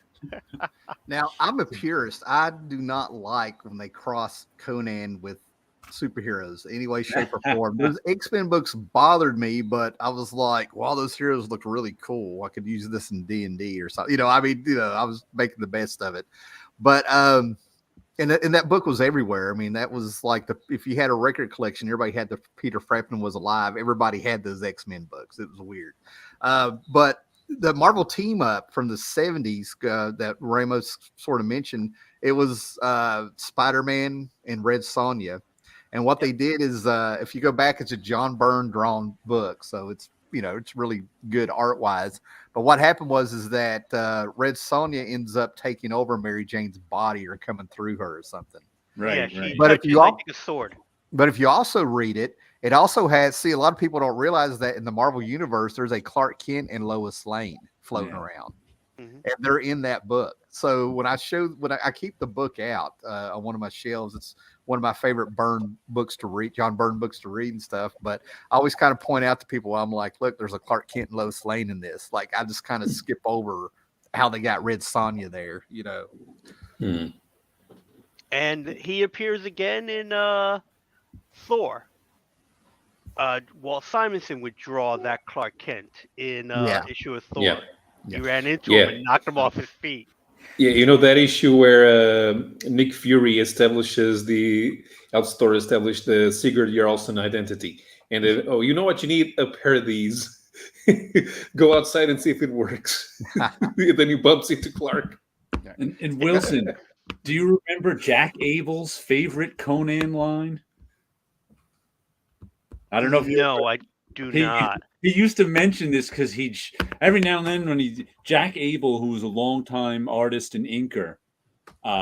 Now, I'm a purist. I do not like when they cross Conan with superheroes any way, shape, or form. Those X-Men books bothered me, but I was like, wow, those heroes look really cool. I could use this in D&D or something. I was making the best of it. But and that book was everywhere. I mean, that was like if you had a record collection, everybody had the Peter Frampton Was Alive. Everybody had those X-Men books. It was weird. But the Marvel team up from the 70s that Ramos sort of mentioned, it was Spider-Man and Red Sonja. And what they did is, if you go back, it's a John Byrne drawn book. So it's really good art wise. But what happened is that Red Sonja ends up taking over Mary Jane's body or coming through her or something. Right. Right. But if you like a sword. But if you also read it, it also has, a lot of people don't realize that in the Marvel universe, there's a Clark Kent and Lois Lane floating around. Mm-hmm. And they're in that book. So when I keep the book out on one of my shelves, it's one of my favorite John Byrne books to read and stuff. But I always kind of point out to people, I'm like, look, there's a Clark Kent and Lois Lane in this. Like, I just kind of skip over how they got Red Sonja there, Hmm. And he appears again in Thor. Walt Simonson would draw that Clark Kent in issue of Thor. Yeah. He ran into him and knocked him off his feet. Yeah, that issue where Nick Fury established the Sigurd Jarlsson identity. And then, you know what? You need a pair of these. Go outside and see if it works. Then he bumps into Clark. And Wilson, do you remember Jack Abel's favorite Conan line? I don't know if I do not. He used to mention this because every now and then when Jack Abel, who was a longtime artist and inker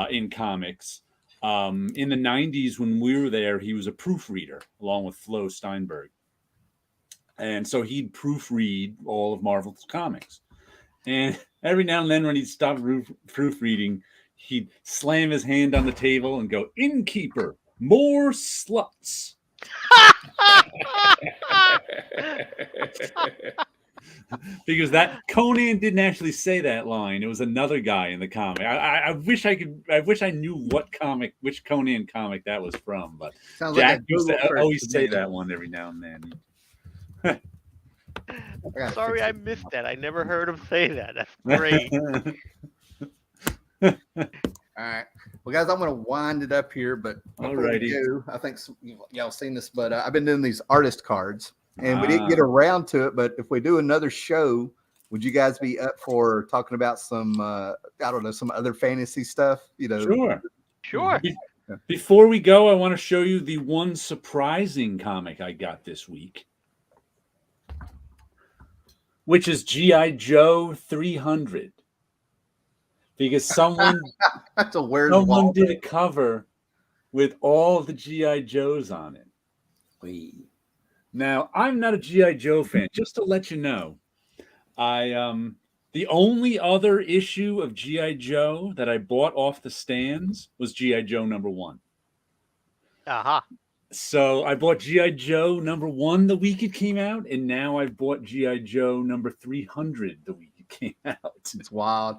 in comics, in the 90s when we were there, he was a proofreader along with Flo Steinberg. And so he'd proofread all of Marvel's comics. And every now and then when he'd stop proofreading, he'd slam his hand on the table and go, "Innkeeper, more sluts." Because that Conan didn't actually say that line. It was another guy in the comic. I wish I knew which Conan comic that was from. But sounds Jack like used to always say that one every now and then. Sorry, I missed that. I never heard him say that. That's great. All right. Well, guys, I'm going to wind it up here, but I think y'all seen this, but I've been doing these artist cards, and we didn't get around to it. But if we do another show, would you guys be up for talking about some, some other fantasy stuff? Sure. Before we go, I want to show you the one surprising comic I got this week, which is G.I. Joe 300. Because someone did a cover with all the G.I. Joes on it. Now, I'm not a G.I. Joe fan, just to let you know. The only other issue of G.I. Joe that I bought off the stands was G.I. Joe #1. Uh-huh. So I bought G.I. Joe #1 the week it came out, and now I've bought G.I. Joe 300 the week it came out. It's wild.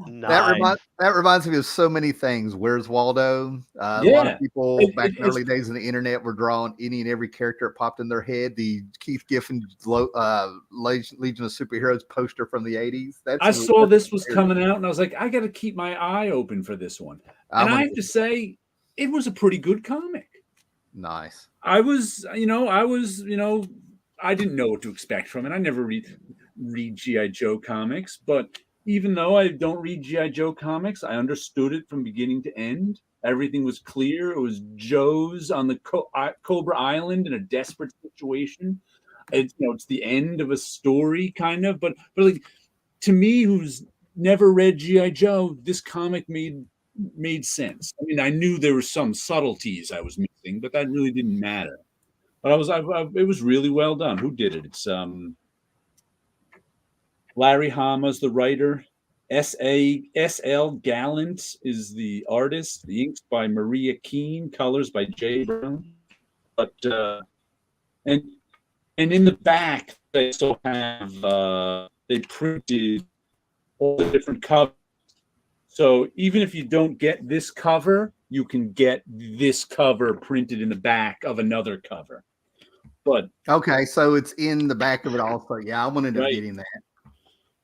Nice. That reminds me of so many things. Where's Waldo? A lot of people back in the early days of the internet were drawing any and every character that popped in their head. The Keith Giffen Legion of Superheroes poster from the 80s. I saw this was coming out, and I was like, I got to keep my eye open for this one. And I have to say, it was a pretty good comic. Nice. I didn't know what to expect from it. I never read G.I. Joe comics, but even though I don't read G.I. Joe comics, I understood it from beginning to end. Everything was clear. It was Joe's on the Cobra Island in a desperate situation. It's the end of a story, kind of, but like, to me, who's never read G.I. Joe, this comic made sense. I mean, I knew there were some subtleties I was missing, but that really didn't matter. But it was really well done. Who did it? It's Larry Hama's the writer. S.L. Gallant is the artist. The ink's by Maria Keene, colors by Jay Brown. But and in the back they still have they printed all the different covers. So even if you don't get this cover, you can get this cover printed in the back of another cover. But okay, so it's in the back of it also. Yeah, I wanted to get in that.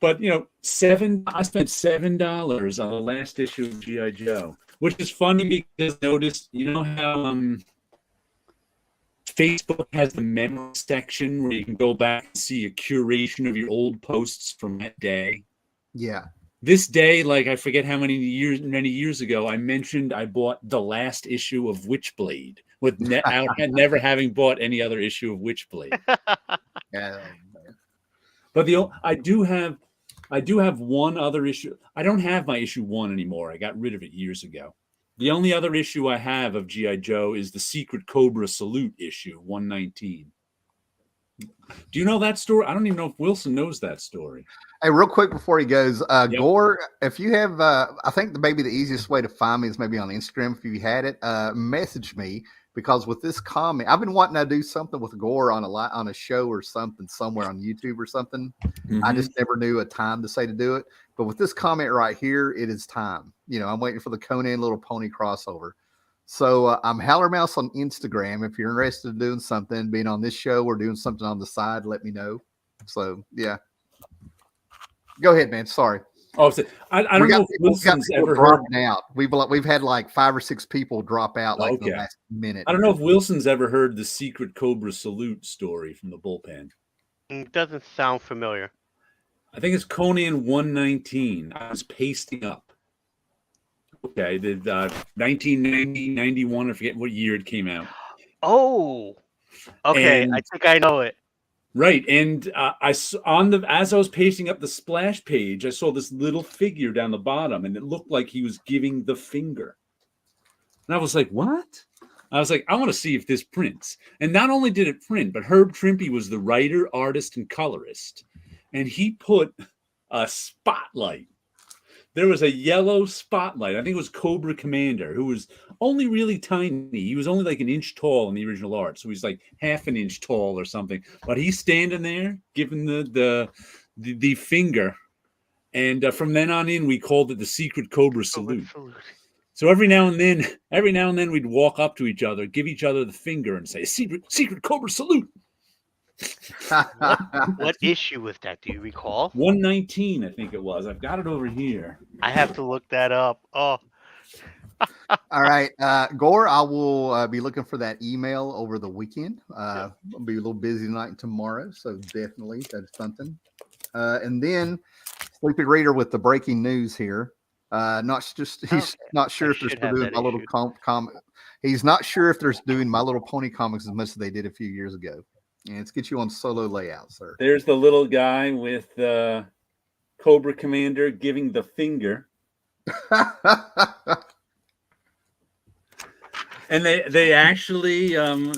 But I spent $7 on the last issue of G.I. Joe, which is funny because notice, how Facebook has the memory section where you can go back and see a curation of your old posts from that day. Yeah. This day, like I forget how many years ago, I mentioned I bought the last issue of Witchblade with never having bought any other issue of Witchblade. Yeah. But I do have one other issue. I don't have my issue 1 anymore. I got rid of it years ago. The only other issue I have of G.I. Joe is the Secret Cobra Salute issue 119. Do you know that story? I don't even know if Wilson knows that story. Hey, real quick before he goes, Gore, if you have, I think maybe the easiest way to find me is maybe on Instagram. If you had it, message me, because with this comment, I've been wanting to do something with Gore on a show or something somewhere on YouTube or something. Mm-hmm. I just never knew a time to say to do it. But with this comment right here, it is time. I'm waiting for the Conan Little Pony crossover. So I'm Hallermouse on Instagram. If you're interested in doing something, being on this show or doing something on the side, let me know. So yeah, go ahead, man. Sorry. Oh, so I don't know if Wilson's ever heard out. We've had like 5 or 6 people drop out in the last minute. I don't know if Wilson's ever heard the Secret Cobra Salute story from the bullpen. It doesn't sound familiar. I think it's Conan 119. I was pasting up. Okay, the 1990, 91, I forget what year it came out. Oh, okay. I think I know it. Right, and as I was pasting up the splash page, I saw this little figure down the bottom, and it looked like he was giving the finger. And I was like, "What?" I was like, "I want to see if this prints." And not only did it print, but Herb Trimpe was the writer, artist, and colorist, and he put a spotlight. There was a yellow spotlight. I think it was Cobra Commander, who was only really tiny. He was only like an inch tall in the original art. So he's like half an inch tall or something. But he's standing there giving the finger. And from then on in, we called it the Secret Cobra Salute. So every now and then we'd walk up to each other, give each other the finger and say, Secret Cobra Salute. What issue was that? Do you recall? 119, I think it was. I've got it over here. I have to look that up. Oh. All right, Gore, I will be looking for that email over the weekend. I'll be a little busy tonight and tomorrow, so definitely that's something. And then Sleepy Reader with the breaking news here. He's not sure if they're still doing my little comic. He's not sure if they're doing My Little Pony comics as much as they did a few years ago. And let's get you on solo layout, sir. There's the little guy with Cobra Commander giving the finger. And they actually on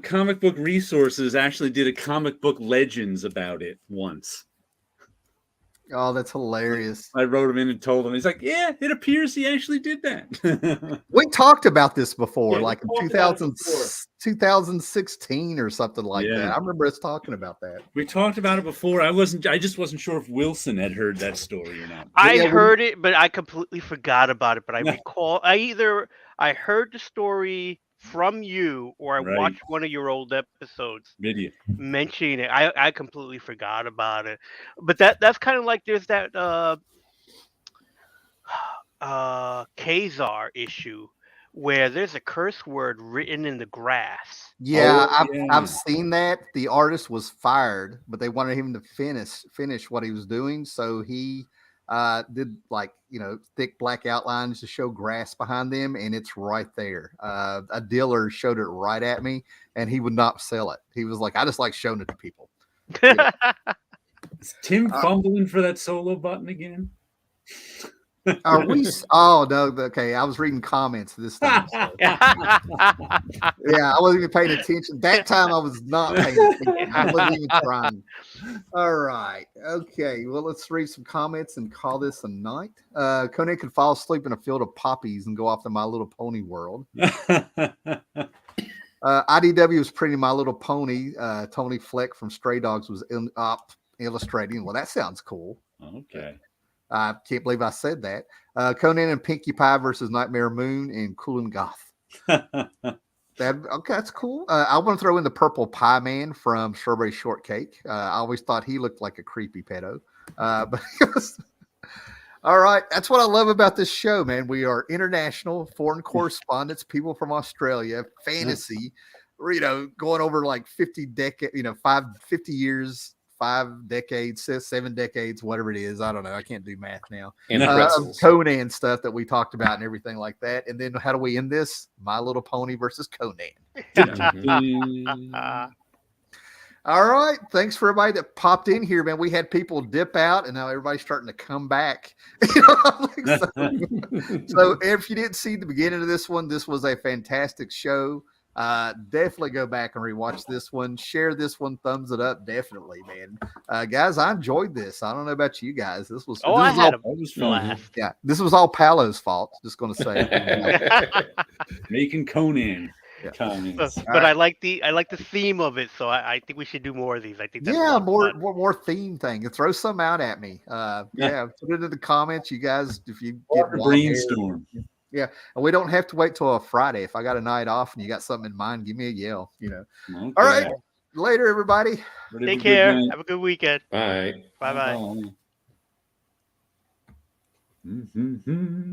Comic Book Resources actually did a Comic Book Legends about it once. Oh, that's hilarious. I wrote him in and told him. He's like, yeah, it appears he actually did that. We talked about this before, like in 2016 or something like that. I remember us talking about that. We talked about it before. I just wasn't sure if Wilson had heard that story or not. I heard it, but I completely forgot about it. But I recall I heard the story from you, or I watched one of your old episodes video mentioning it. I completely forgot about it. But that's kind of like there's that Kazar issue where there's a curse word written in the grass. Yeah, yeah. I've seen that. The artist was fired, but they wanted him to finish what he was doing. So he did like, thick black outlines to show grass behind them, and it's right there. A dealer showed it right at me, and he would not sell it. He was like, I just like showing it to people. Is Tim fumbling for that solo button again? Are we? Oh no. Okay, I was reading comments this time. So. Yeah, I wasn't even paying attention. That time I was not paying attention. I wasn't even trying. All right. Okay. Well, let's read some comments and call this a night. Conan could fall asleep in a field of poppies and go off to My Little Pony world. IDW was pretty My Little Pony. Tony Fleck from Stray Dogs was illustrating. Well, that sounds cool. Okay. I can't believe I said that. Conan and Pinkie Pie versus Nightmare Moon and Cool and Goth. That's cool. I want to throw in the Purple Pie Man from Strawberry Shortcake. I always thought he looked like a creepy pedo. But all right. That's what I love about this show, man. We are international, foreign correspondents, people from Australia, fantasy, going over like 50 years, 5 decades, 7 decades, whatever it is. I don't know. I can't do math now. And Conan stuff that we talked about and everything like that. And then how do we end this? My Little Pony versus Conan. All right. Thanks for everybody that popped in here, man. We had people dip out and now everybody's starting to come back. So if you didn't see the beginning of this one, this was a fantastic show. Definitely go back and rewatch this one. Share this one. Thumbs it up. Definitely, man. Guys, I enjoyed this. I don't know about you guys. This was blast. Yeah, this was all Paolo's fault. Just going to say, making Conan. Yeah. But I like the theme of it, so I think we should do more of these. I think that's more theme thing. And throw some out at me. Put it in the comments, you guys. If you get brainstorm. Yeah, and we don't have to wait till a Friday. If I got a night off and you got something in mind, give me a yell. Okay. All right, later, everybody. Take care. Have a good weekend. Bye. Bye. Mm-hmm.